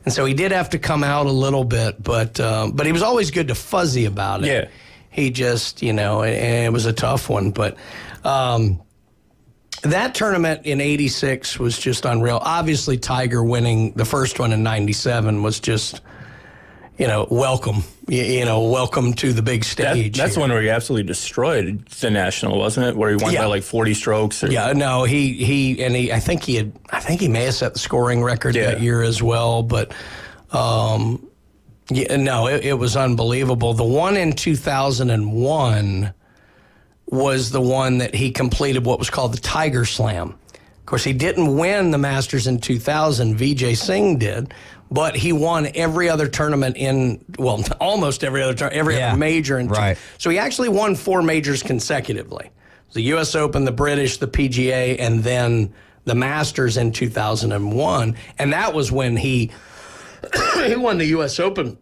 And so he did have to come out a little bit, but he was always good to Fuzzy about it. Yeah. He just, you know, and it was a tough one. But that tournament in 86 was just unreal. Obviously, Tiger winning the first one in 97 was just, you know, welcome. Welcome to the big stage. That's the one where he absolutely destroyed the National, wasn't it? Where he won by like 40 strokes. Yeah, no, I think he may have set the scoring record that year as well. But it was unbelievable. The one in 2001 was the one that he completed what was called the Tiger Slam. Of course, he didn't win the Masters in 2000. Vijay Singh did. But he won every other tournament almost every other other major. So he actually won 4 majors consecutively. The U.S. Open, the British, the PGA, and then the Masters in 2001. And that was when he won the U.S. Open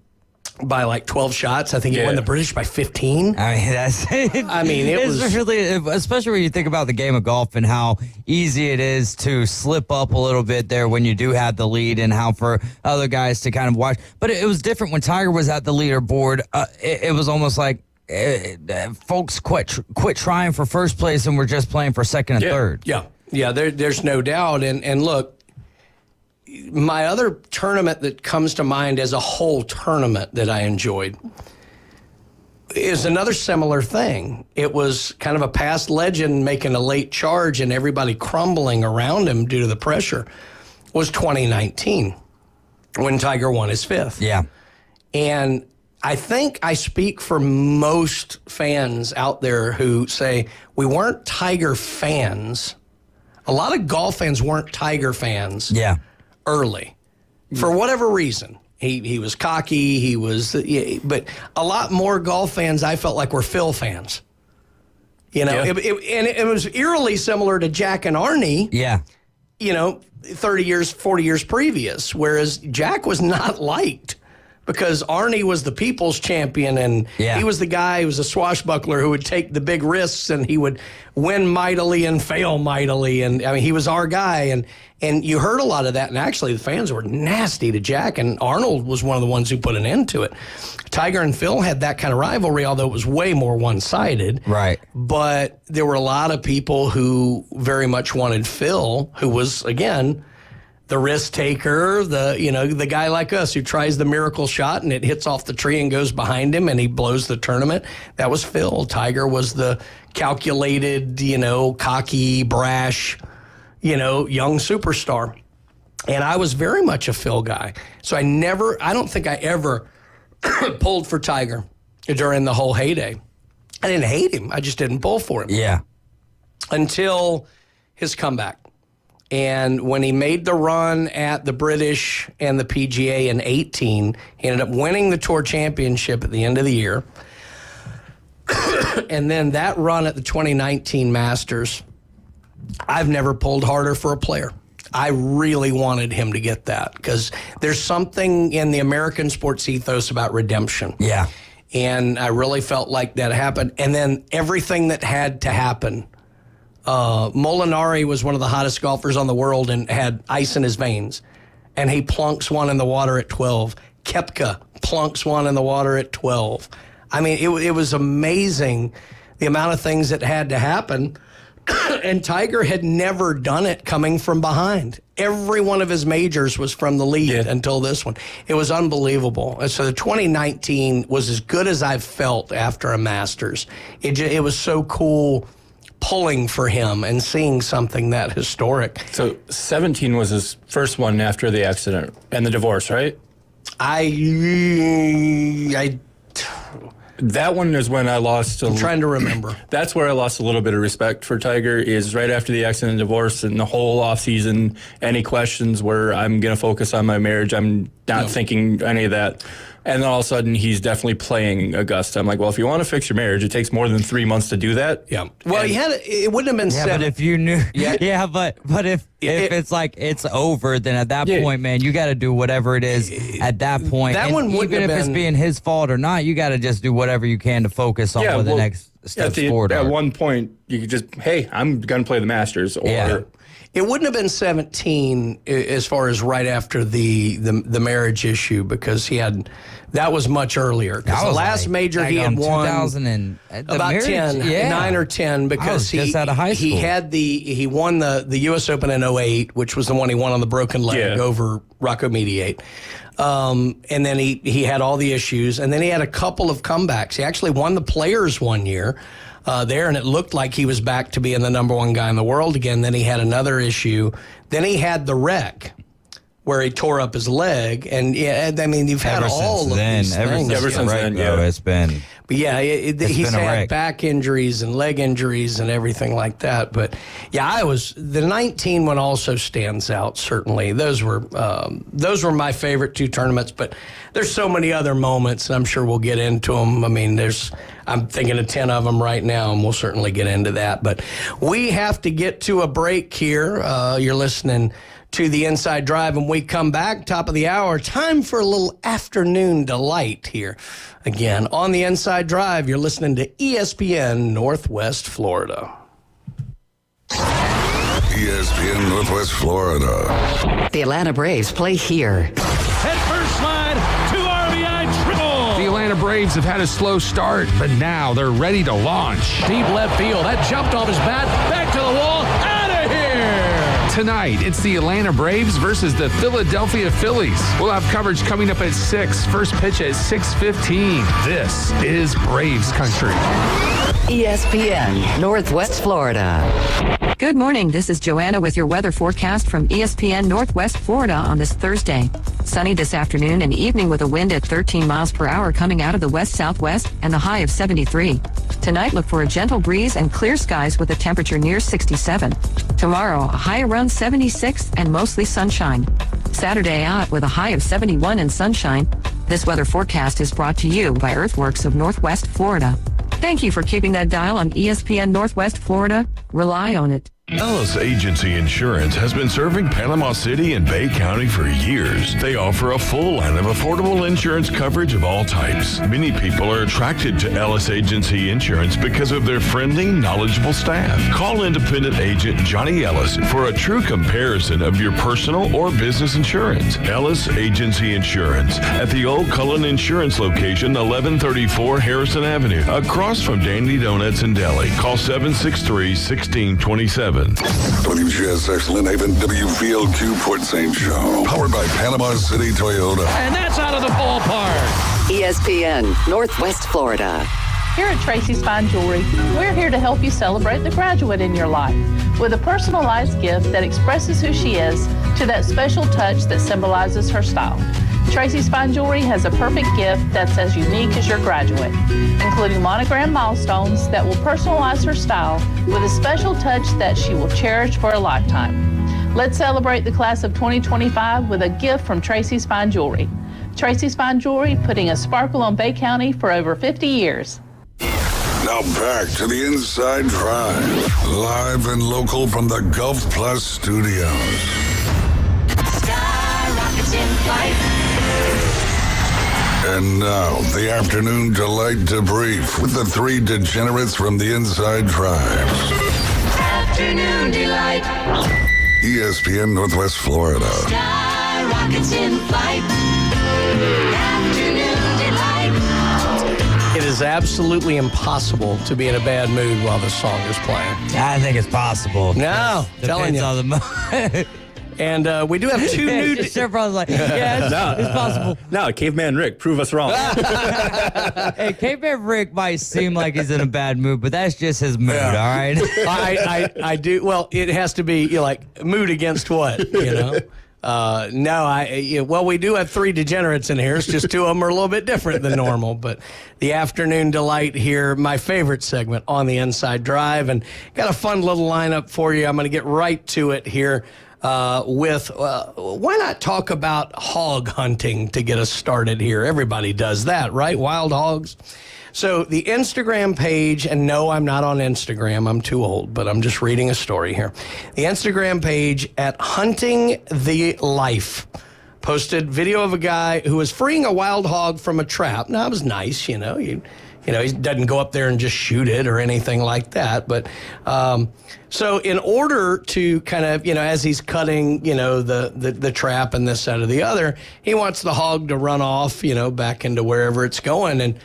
by like 12 shots. I think he won the British by 15. I mean, that's it. I mean, it was really, especially when you think about the game of golf and how easy it is to slip up a little bit there when you do have the lead, and how for other guys to kind of watch. But it was different when Tiger was at the leaderboard. It was almost like folks quit trying for first place and were just playing for second and third. Yeah. There's no doubt. And look, my other tournament that comes to mind as a whole tournament that I enjoyed is another similar thing. It was kind of a past legend making a late charge and everybody crumbling around him due to the pressure. Was 2019 when Tiger won his 5th. Yeah. And I think I speak for most fans out there who say we weren't Tiger fans. A lot of golf fans weren't Tiger fans. Yeah. Early, for whatever reason. He was cocky, but a lot more golf fans I felt like were Phil fans. You know, it was eerily similar to Jack and Arnie. Yeah. You know, 30 years, 40 years previous, whereas Jack was not liked because Arnie was the people's champion, and he was the guy who was a swashbuckler who would take the big risks, and he would win mightily and fail mightily. And I mean, he was our guy, and you heard a lot of that. And actually, the fans were nasty to Jack, and Arnold was one of the ones who put an end to it. Tiger and Phil had that kind of rivalry, although it was way more one-sided. Right. But there were a lot of people who very much wanted Phil, who was, again, the risk taker, the guy like us who tries the miracle shot and it hits off the tree and goes behind him and he blows the tournament. That was Phil. Tiger was the calculated, cocky, brash, young superstar. And I was very much a Phil guy. So I don't think I ever pulled for Tiger during the whole heyday. I didn't hate him. I just didn't pull for him. Yeah. Until his comeback. And when he made the run at the British and the PGA in 18, he ended up winning the Tour Championship at the end of the year. And then that run at the 2019 Masters, I've never pulled harder for a player. I really wanted him to get that because there's something in the American sports ethos about redemption. Yeah. And I really felt like that happened. And then everything that had to happen. Molinari was one of the hottest golfers on the world and had ice in his veins. And he plunks one in the water at 12. Koepka plunks one in the water at 12. I mean, it was amazing the amount of things that had to happen. And Tiger had never done it coming from behind. Every one of his majors was from the lead until this one. It was unbelievable. And so the 2019 was as good as I've felt after a Masters. It was so cool pulling for him and seeing something that historic. So 17 was his first one after the accident and the divorce, right? That one is when I lost. I'm trying to remember. That's where I lost a little bit of respect for Tiger. Is right after the accident and divorce, and the whole off season. Any questions where I'm going to focus on my marriage? I'm not thinking any of that. And then all of a sudden, he's definitely playing Augusta. I'm like, well, if you want to fix your marriage, it takes more than 3 months to do that. Yeah. Well, it wouldn't have been 7. But if you knew, but if it's like it's over, then at that point, man, you got to do whatever it is at that point. That one wouldn't even have if been, it's being his fault or not, you got to just do whatever you can to focus on what the next steps forward are. At one point, you could just, hey, I'm going to play the Masters. Or It wouldn't have been 17 as far as right after the marriage issue because that was much earlier. Because the last major he had won 2000 and about marriage, 9 or 10 because just out of high school. He won the U.S. Open in 08, which was the one he won on the broken leg over Rocco Mediate. And then he had all the issues, and then he had a couple of comebacks. He actually won the Players one year. There, and it looked like he was back to being the number one guy in the world again. Then he had another issue. Then he had the wreck where he tore up his leg. And I mean, you've had all of these things. Ever since then, it's been. But yeah, he's had back injuries and leg injuries and everything like that. But yeah, the 19 one also stands out. Certainly, those were my favorite 2 tournaments. But there's so many other moments, and I'm sure we'll get into them. I mean, I'm thinking of 10 of them right now, and we'll certainly get into that. But we have to get to a break here. You're listening to the Inside Drive, and we come back, top of the hour. Time for a little afternoon delight here. Again, on the Inside Drive, you're listening to ESPN Northwest Florida. ESPN Northwest Florida. The Atlanta Braves play here. Head first slide, 2 RBI triple. The Atlanta Braves have had a slow start, but now they're ready to launch. Deep left field. That jumped off his bat. Back to the wall. Out of here. Tonight, it's the Atlanta Braves versus the Philadelphia Phillies. We'll have coverage coming up at 6. First pitch at 6:15. This is Braves Country. ESPN Northwest Florida. Good morning. This is Joanna with your weather forecast from ESPN Northwest Florida on this Thursday. Sunny this afternoon and evening with a wind at 13 miles per hour coming out of the west-southwest and the high of 73. Tonight, look for a gentle breeze and clear skies with a temperature near 67. Tomorrow, a high around 76 and mostly sunshine. Saturday out with a high of 71 and sunshine. This weather forecast is brought to you by Earthworks of Northwest Florida. Thank you for keeping that dial on ESPN Northwest Florida. Rely on it. Ellis Agency Insurance has been serving Panama City and Bay County for years. They offer a full line of affordable insurance coverage of all types. Many people are attracted to Ellis Agency Insurance because of their friendly, knowledgeable staff. Call independent agent Johnny Ellis for a true comparison of your personal or business insurance. Ellis Agency Insurance at the Old Cullen Insurance location, 1134 Harrison Avenue, across from Dandy Donuts and Deli. Call 763-1627. WGSX Lynn Haven, WVLQ Port St. Joe. Powered by Panama City Toyota. And that's out of the ballpark. ESPN Northwest Florida. Here at Tracy's Fine Jewelry, we're here to help you celebrate the graduate in your life with a personalized gift that expresses who she is to that special touch that symbolizes her style. Tracy's Fine Jewelry has a perfect gift that's as unique as your graduate, including monogram milestones that will personalize her style with a special touch that she will cherish for a lifetime. Let's celebrate the class of 2025 with a gift from Tracy's Fine Jewelry. Tracy's Fine Jewelry, putting a sparkle on Bay County for over 50 years. Now back to the Inside Drive, live and local from the Gulf Plus Studios. in flight. And now, the afternoon delight debrief with the three degenerates from the Inside Drive. Afternoon delight. ESPN Northwest Florida. Sky rockets in flight. Afternoon delight. It is absolutely impossible to be in a bad mood while this song is playing. I think it's possible. No, telling you. On the And we do have two new... Everyone's like, yeah, it's possible. No, Caveman Rick, prove us wrong. Hey, Caveman Rick might seem like he's in a bad mood, but that's just his mood, all right? I do. Well, it has to be mood against what, Well, we do have three degenerates in here. It's just two of them are a little bit different than normal. But the afternoon delight here, my favorite segment on the Inside Drive, and got a fun little lineup for you. I'm going to get right to it here. Why not talk about hog hunting to get us started here? Everybody does that, right? Wild hogs. So the Instagram page, and no, I'm not on Instagram. I'm too old, but I'm just reading a story here. The Instagram page at Hunting the Life posted video of a guy who was freeing a wild hog from a trap. Now, it was nice, he doesn't go up there and just shoot it or anything like that. But so in order to kind of, as he's cutting, the trap and this, that, or the other, he wants the hog to run off, back into wherever it's going. And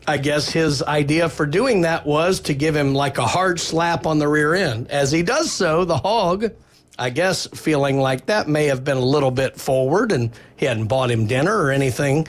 I guess his idea for doing that was to give him like a hard slap on the rear end. As he does so, the hog, I guess feeling like that may have been a little bit forward and he hadn't bought him dinner or anything,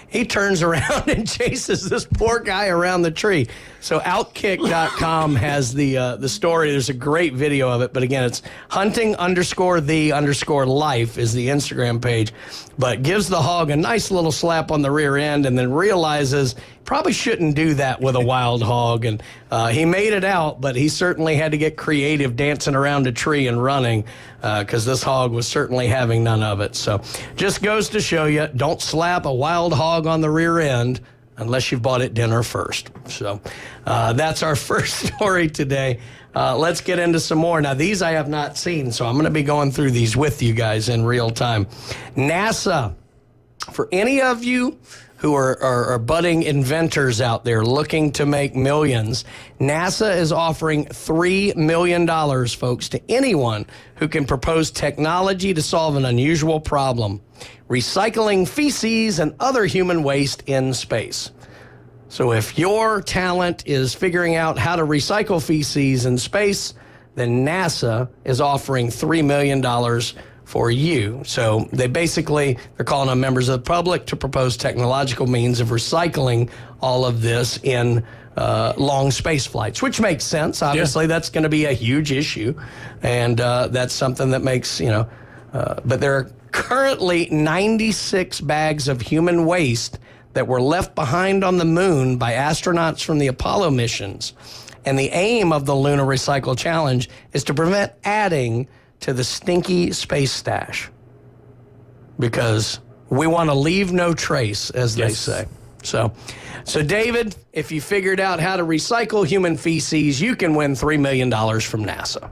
he turns around and chases this poor guy around the tree. So Outkick.com has the story. There's a great video of it. But again, it's hunting_the_life is the Instagram page. But gives the hog a nice little slap on the rear end and then realizes probably shouldn't do that with a wild hog. And he made it out, but he certainly had to get creative dancing around a tree and running because this hog was certainly having none of it. So just goes to show you, don't slap a wild hog on the rear end unless you've bought it dinner first. So that's our first story today. Let's get into some more. Now, these I have not seen, so I'm going to be going through these with you guys in real time. NASA, for any of you who are budding inventors out there looking to make millions, NASA is offering $3 million, folks, to anyone who can propose technology to solve an unusual problem: recycling feces and other human waste in space. So if your talent is figuring out how to recycle feces in space, then NASA is offering $3 million for you. So they're calling on members of the public to propose technological means of recycling all of this in long space flights, which makes sense. Obviously, that's going to be a huge issue. And that's something that makes, but there are currently 96 bags of human waste that were left behind on the moon by astronauts from the Apollo missions. And the aim of the Lunar Recycle Challenge is to prevent adding to the stinky space stash, because we want to leave no trace, as they say. So David, if you figured out how to recycle human feces, you can win $3 million from NASA.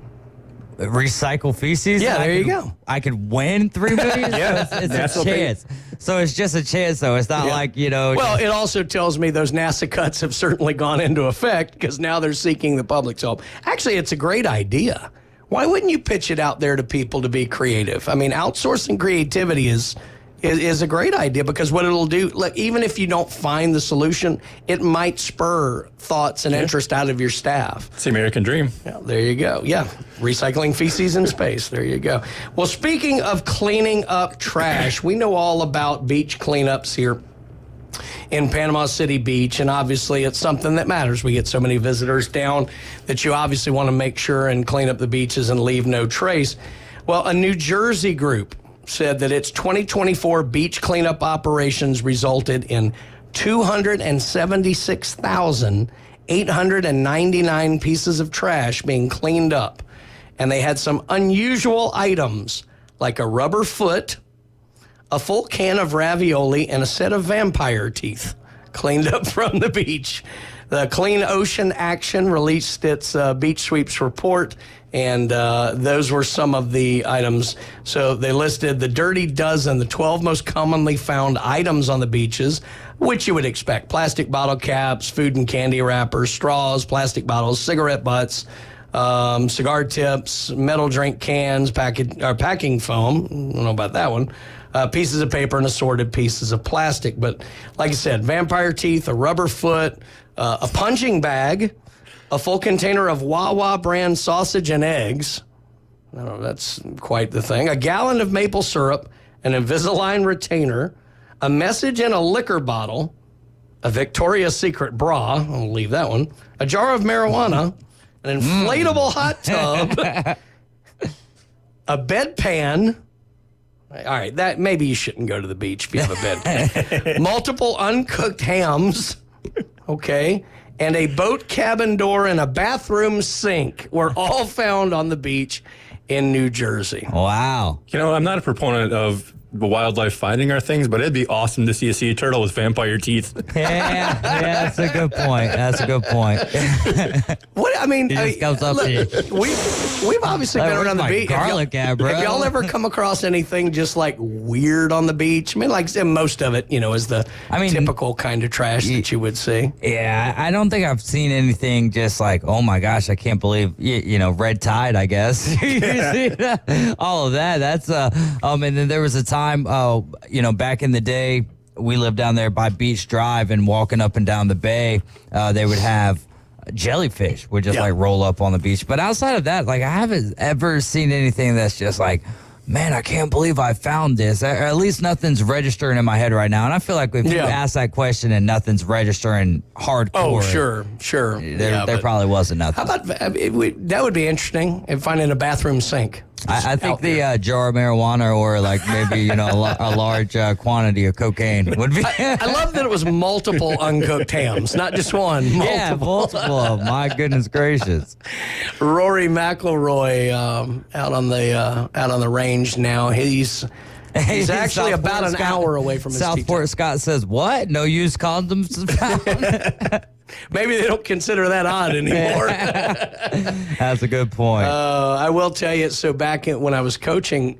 Recycle feces? Yeah, there you go. I could win $3 million? Yeah. So it's a chance. So it's just a chance, though. It's not like, Well, it also tells me those NASA cuts have certainly gone into effect because now they're seeking the public's help. Actually, it's a great idea. Why wouldn't you pitch it out there to people to be creative? I mean, outsourcing creativity is a great idea, because what it'll do, like, even if you don't find the solution, it might spur thoughts and interest out of your staff. It's the American dream. Yeah, there you go. Yeah, recycling feces in space. There you go. Well, speaking of cleaning up trash, we know all about beach cleanups here in Panama City Beach, and obviously it's something that matters. We get so many visitors down that you obviously want to make sure and clean up the beaches and leave no trace. Well, a New Jersey group said that its 2024 beach cleanup operations resulted in 276,899 pieces of trash being cleaned up. And they had some unusual items like a rubber foot, a full can of ravioli, and a set of vampire teeth cleaned up from the beach. The Clean Ocean Action released its beach sweeps report, And those were some of the items. So they listed the Dirty Dozen, the 12 most commonly found items on the beaches, which you would expect. Plastic bottle caps, food and candy wrappers, straws, plastic bottles, cigarette butts, cigar tips, metal drink cans, packing foam. I don't know about that one. Pieces of paper and assorted pieces of plastic. But like I said, vampire teeth, a rubber foot, a punching bag, a full container of Wawa brand sausage and eggs. I don't know, that's quite the thing. A gallon of maple syrup, an Invisalign retainer, a message in a liquor bottle, a Victoria's Secret bra, I'll leave that one, a jar of marijuana, an inflatable hot tub, a bedpan. All right, that maybe you shouldn't go to the beach if you have a bedpan. Multiple uncooked hams, okay, and a boat cabin door and a bathroom sink were all found on the beach in New Jersey. Wow. You know, I'm not a proponent of the wildlife finding our things, but it'd be awesome to see a sea turtle with vampire teeth. Yeah, that's a good point. That's a good point. What I mean, He just comes up to you. we've obviously been around the beach. Garlic at, bro. Have y'all ever come across anything just like weird on the beach? I mean, like most of it, is the typical kind of trash that you would see. Yeah, I don't think I've seen anything just like, oh my gosh, I can't believe, red tide, I guess. You see that? All of that. That's and then there was a time, back in the day, we lived down there by Beach Drive, and walking up and down the bay, they would have jellyfish would just like roll up on the beach. But outside of that, like I haven't ever seen anything that's just like, man, I can't believe I found this. Or at least nothing's registering in my head right now. And I feel like if you ask that question and nothing's registering hardcore. Oh, sure. There probably wasn't nothing. How about, that would be interesting, in finding a bathroom sink. I think the jar of marijuana or like maybe, a large quantity of cocaine would be. I love that it was multiple uncooked hams, not just one. Multiple. Yeah, multiple. My goodness gracious. Rory McIlroy out on the range now. He's actually about an hour away from his Southport Scott says, what? No used condoms found? Maybe they don't consider that odd anymore. That's a good point. I will tell you, so back when I was coaching,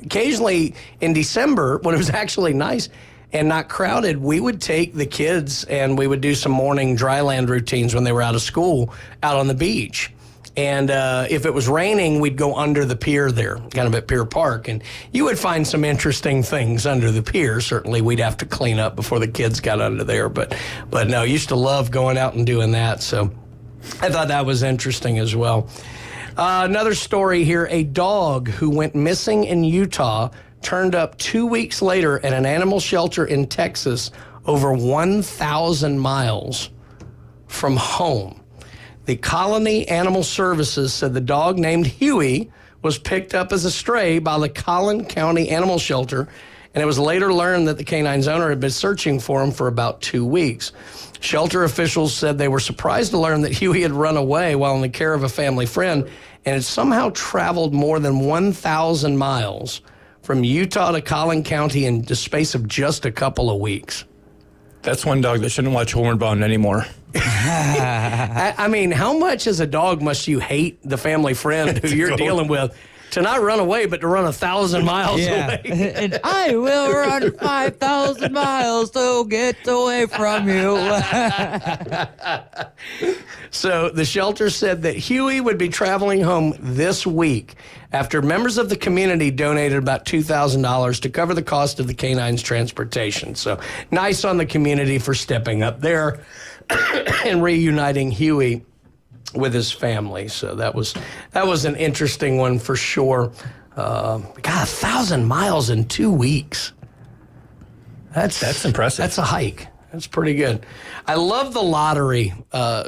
occasionally in December, when it was actually nice and not crowded, we would take the kids and we would do some morning dry land routines when they were out of school out on the beach. And if it was raining, we'd go under the pier there, kind of at Pier Park. And you would find some interesting things under the pier. Certainly, we'd have to clean up before the kids got under there. But no, I used to love going out and doing that. So I thought that was interesting as well. Another story here. A dog who went missing in Utah turned up 2 weeks later at an animal shelter in Texas, over 1,000 miles from home. The Colony Animal Services said the dog named Huey was picked up as a stray by the Collin County Animal Shelter, and it was later learned that the canine's owner had been searching for him for about 2 weeks. Shelter officials said they were surprised to learn that Huey had run away while in the care of a family friend and had somehow traveled more than 1,000 miles from Utah to Collin County in the space of just a couple of weeks. That's one dog that shouldn't watch Homeward Bound anymore. I mean, how much as a dog must you hate the family friend who you're dealing with to not run away, but to run 1,000 miles away? And I will run 5,000 miles to get away from you. So the shelter said that Huey would be traveling home this week after members of the community donated about $2,000 to cover the cost of the canine's transportation. So nice on the community for stepping up there and reuniting Huey with his family. So that was an interesting one for sure. God, 1,000 miles in 2 weeks. That's impressive. That's a hike. That's pretty good. I love the lottery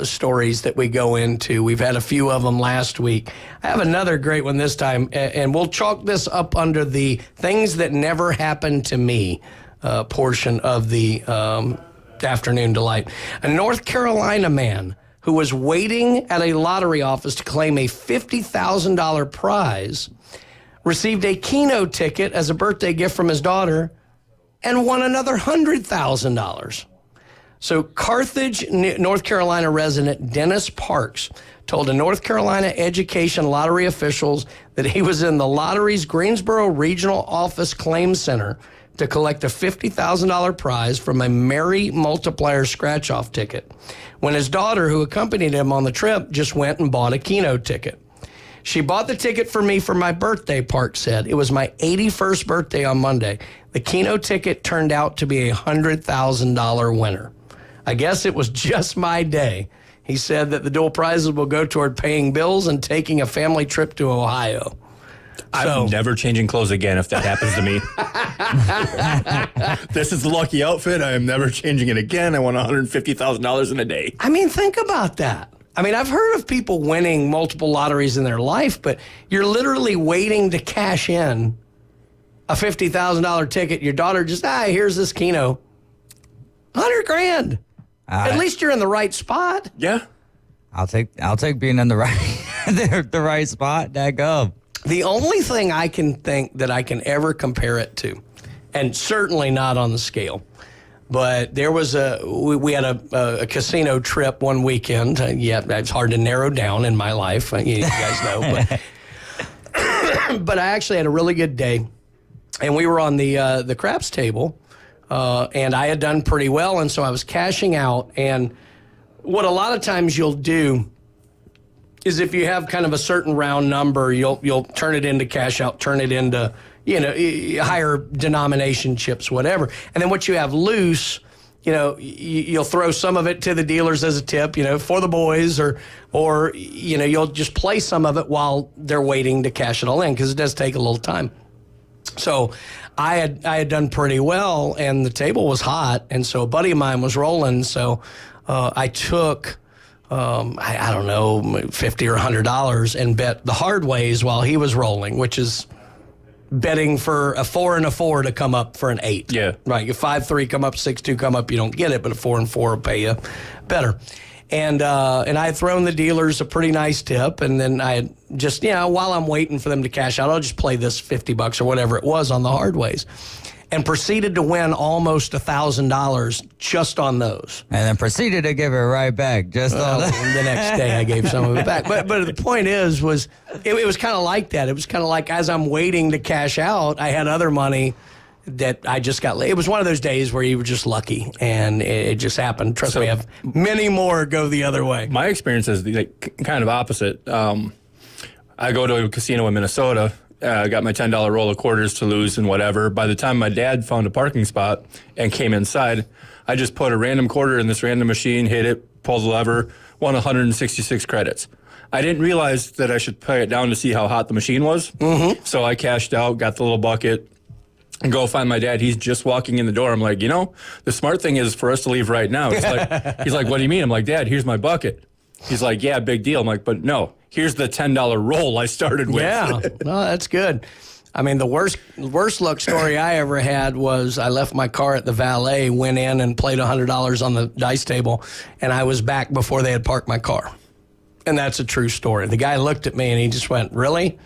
stories that we go into. We've had a few of them last week. I have another great one this time, and we'll chalk this up under the things that never happened to me portion of the afternoon delight. A North Carolina man who was waiting at a lottery office to claim a $50,000 prize received a Keno ticket as a birthday gift from his daughter and won another $100,000. So Carthage, North Carolina resident Dennis Parks told a North Carolina Education Lottery officials that he was in the lottery's Greensboro Regional Office Claim Center to collect a $50,000 prize from a Merry Multiplier scratch-off ticket when his daughter, who accompanied him on the trip, just went and bought a Keno ticket. She bought the ticket for me for my birthday, Parks said. It was my 81st birthday on Monday. The Keno ticket turned out to be a $100,000 winner. I guess it was just my day. He said that the dual prizes will go toward paying bills and taking a family trip to Ohio. I'm never changing clothes again if that happens to me. This is the lucky outfit. I am never changing it again. I won $150,000 in a day. I mean, think about that. I mean, I've heard of people winning multiple lotteries in their life, but you're literally waiting to cash in a $50,000 ticket. Your daughter just, here's this Keno. $100,000. At least you're in the right spot. Yeah. I'll take being in the right the right spot. Daggum. The only thing I can think that I can ever compare it to, and certainly not on the scale, but there was we had a casino trip one weekend. It's hard to narrow down in my life. You guys know, but I actually had a really good day, and we were on the craps table. And I had done pretty well, and so I was cashing out. And what a lot of times you'll do is if you have kind of a certain round number, you'll turn it into cash out, turn it into, higher denomination chips, whatever. And then what you have loose, you'll throw some of it to the dealers as a tip, for the boys, or you'll just play some of it while they're waiting to cash it all in, because it does take a little time. So I had done pretty well, and the table was hot, and so a buddy of mine was rolling. So I took, I don't know, $50 or $100 and bet the hard ways while he was rolling, which is betting for a 4 and a 4 to come up for an 8. Yeah. Right. You 5-3 come up, 6-2 come up, you don't get it, but a 4 and 4 will pay you better. And I had thrown the dealers a pretty nice tip, and then I had just, while I'm waiting for them to cash out, I'll just play this $50 or whatever it was on the hard ways, and proceeded to win almost $1,000 just on those. And then proceeded to give it right back just on the next day. I gave some of it back. But the point was it was kind of like that. It was kind of like as I'm waiting to cash out, I had other money that I just got. It was one of those days where you were just lucky, and it just happened. Trust me, I have many more go the other way. My experience is kind of opposite. I go to a casino in Minnesota. I got my $10 roll of quarters to lose and whatever. By the time my dad found a parking spot and came inside, I just put a random quarter in this random machine, hit it, pulled the lever, won 166 credits. I didn't realize that I should pay it down to see how hot the machine was. Mm-hmm. So I cashed out, got the little bucket, and go find my dad. He's just walking in the door. I'm like, the smart thing is for us to leave right now. He's like, what do you mean? I'm like, Dad, here's my bucket. He's like, yeah, big deal. I'm like, but no, here's the $10 roll I started with. Yeah, no, that's good. I mean, the worst luck story I ever had was I left my car at the valet, went in and played $100 on the dice table, and I was back before they had parked my car. And that's a true story. The guy looked at me and he just went, really?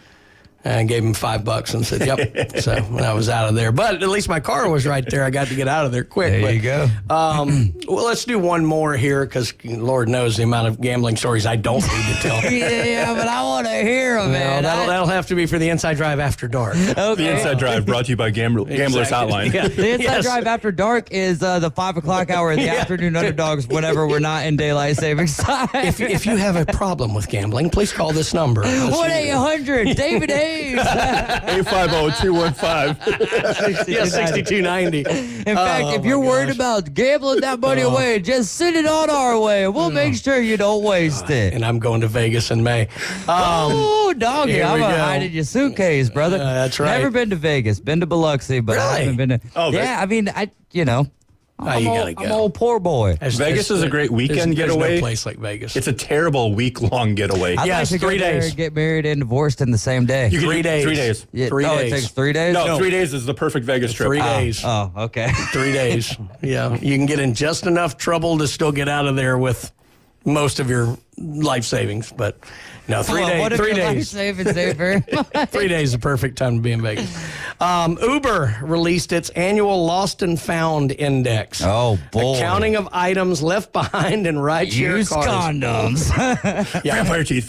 And I gave him $5 and said, yep. So when I was out of there. But at least my car was right there. I got to get out of there quick. There you go. Well, let's do one more here because Lord knows the amount of gambling stories I don't need to tell. Yeah, but I want to hear them, man. That'll have to be for the Inside Drive After Dark. Okay. The Inside Drive brought to you by Gamblers Hotline. Yeah. The Inside Drive After Dark is the 5 o'clock hour in the afternoon underdogs whenever we're not in daylight savings time. If you have a problem with gambling, please call this number. 1-800 David Hayes. 850-215. Yeah, 6290. In fact, if you're worried about gambling that money away, just send it on our way. We'll make sure you don't waste it. And I'm going to Vegas in May. Oh, doggy. I'm going to hide in your suitcase, brother. That's right. Never been to Vegas. Been to Biloxi, but I haven't been to... Yeah, I mean, I'm an old poor boy. Vegas is a great weekend getaway. There's no place like Vegas. It's a terrible week-long getaway. I'd like to 3 days. Get married and divorced in the same day. 3 days. 3 days. Yeah. 3 days. It takes 3 days? No, 3 days is the perfect Vegas trip. 3 days. Oh, okay. 3 days. Yeah. You can get in just enough trouble to still get out of there with most of your life savings, but no, 3 Well, days. what if 3 your life days. savings ain't very much? 3 days is the perfect time to be in Vegas. Uber released its annual Lost and Found Index. Oh, boy. A counting of items left behind in rideshare Used cars. condoms. Vampire teeth.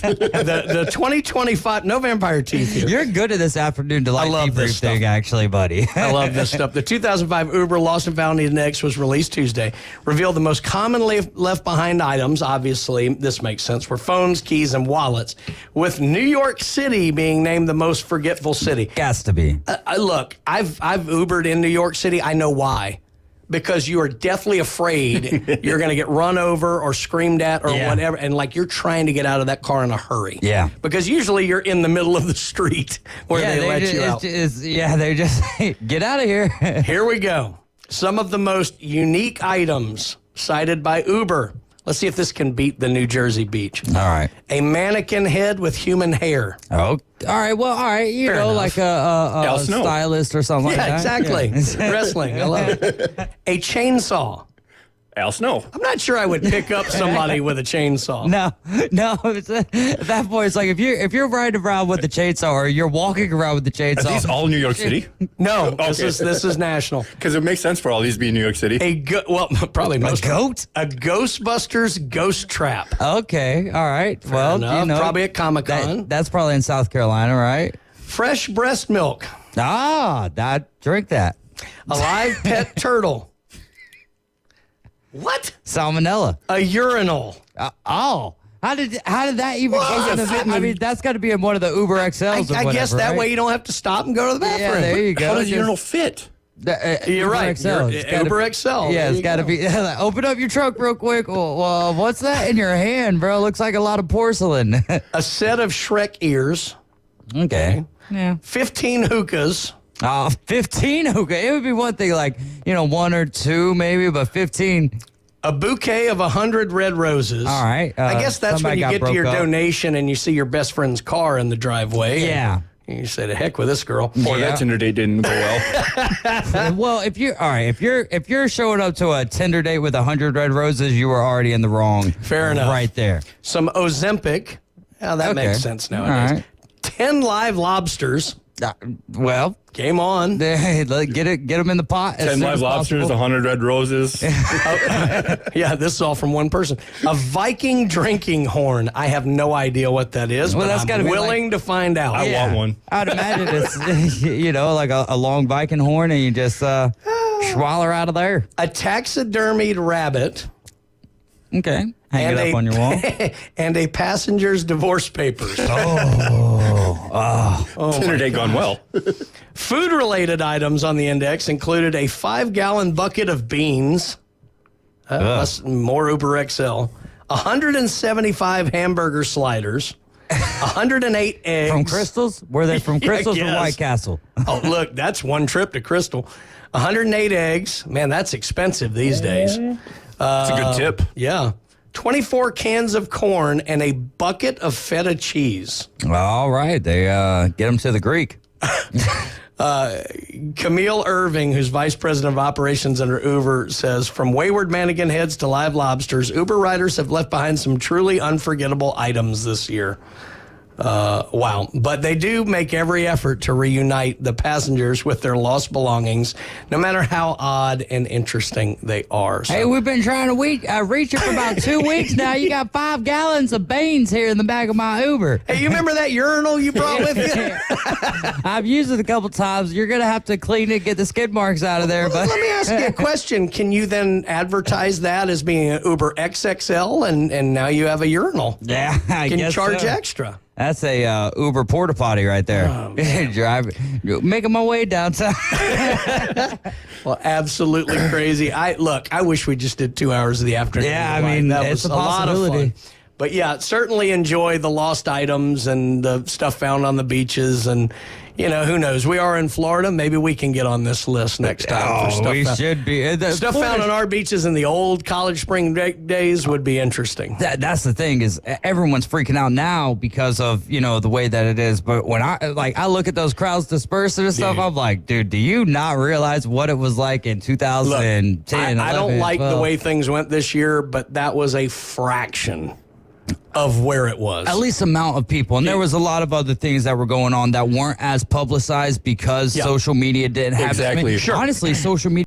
The 2025, no vampire teeth here. You're good at this afternoon delight debrief thing, actually, buddy. I love this stuff. The 2005 Uber Lost and Found Index was released Tuesday. Revealed the most commonly left behind items, obviously, this makes sense, were phones, keys, and wallets, with New York City being named the most forgetful city. Has to be. Look, I've Ubered in New York City. I know why. Because you are deathly afraid you're going to get run over or screamed at or whatever. And like you're trying to get out of that car in a hurry. Yeah. Because usually you're in the middle of the street where they let you out. They just get out of here. Here we go. Some of the most unique items cited by Uber. Let's see if this can beat the New Jersey beach. All right. A mannequin head with human hair. Oh, all right. Well, all right. You Fair know, enough. like a stylist or something like that. Exactly. Yeah. Wrestling. I love it. A chainsaw. Al Snow. I'm not sure I would pick up somebody with a chainsaw. No. At that point, it's like if you're riding around with the chainsaw or you're walking around with the chainsaw. Are these all New York City? No, Okay. this is national. Because it makes sense for all these to be in New York City. Probably most. A goat? A Ghostbusters ghost trap. Okay. All right. Well, enough. you know, Probably at Comic-Con. That's probably in South Carolina, right? Fresh breast milk. Drink that. A live pet turtle. What? Salmonella. A urinal. How did that even go in the? I mean, that's got to be in one of the Uber XLs. I guess that right? way you don't have to stop and go to the bathroom. Yeah, there you go. How does the urinal fit? You're Uber right. XL. Uber XL. Yeah, There it's you got to go. be. Open up your trunk real quick. Well, what's that in your hand, bro? Looks like a lot of porcelain. A set of Shrek ears. Okay. Yeah. 15 hookahs. 15 hookah. It would be one thing, like, one or two maybe, but 15. A bouquet of 100 red roses. All right. I guess that's when somebody you got get to your broke up. donation and you see your best friend's car in the driveway. Yeah. And you say, "To heck with this girl." Boy, that Tinder date didn't go well. Well, if you're showing up to a Tinder date with 100 red roses, you were already in the wrong. Fair enough. Right there. Some Ozempic. That Okay. makes sense nowadays. All right. 10 live lobsters. Well, game on. Get them in the pot. 10 live lobsters, 100 red roses. Yeah, this is all from one person. A Viking drinking horn. I have no idea what that is, Well, but that's I'm gotta be willing to find out. I want one. I'd imagine it's like a long Viking horn, and you just schwaller out of there. A taxidermied rabbit. Okay, hang it up on your wall. And a passenger's divorce papers. Tinder date gone well. Food-related items on the index included a 5-gallon bucket of beans. That's more Uber XL. 175 hamburger sliders. 108 eggs. From Crystals? Were they from Yeah, Crystals or yes. White Castle? Oh, look, that's one trip to Crystal. 108 eggs. Man, that's expensive these days. That's a good tip. Yeah. 24 cans of corn and a bucket of feta cheese. All right, they get them to the Greek. Camille Irving, who's vice president of operations under Uber, says, from wayward mannequin heads to live lobsters, Uber riders have left behind some truly unforgettable items this year. Wow. But they do make every effort to reunite the passengers with their lost belongings, no matter how odd and interesting they are. So, Hey, we've been trying to reach you for about 2 weeks now. You got 5 gallons of beans here in the back of my Uber. hey, you remember that urinal you brought with you? I've used it a couple times. You're going to have to clean it, get the skid marks out of there. But Let me ask you a question. Can you then advertise that as being an Uber XXL and now you have a urinal? Yeah, I Can you guess charge so. extra? That's a Uber porta potty right there. Making my way downtown. Well, absolutely crazy. I wish we just did 2 hours of the afternoon. Yeah, I mean, that it's was a lot of possibility. fun. But yeah, certainly enjoy the lost items and the stuff found on the beaches. And, who knows? We are in Florida. Maybe we can get on this list next time. For stuff we found. should be. Stuff found on our beaches in the old College Spring days would be interesting. That's the thing is everyone's freaking out now because of, the way that it is. But when I look at those crowds dispersed and stuff, I'm like, dude, do you not realize what it was like in 2010? I don't 11, like 12? the way things went this year, but that was a fraction of where it was. At least amount of people. And there was a lot of other things that were going on that weren't as publicized because social media didn't have Exactly. Honestly, social media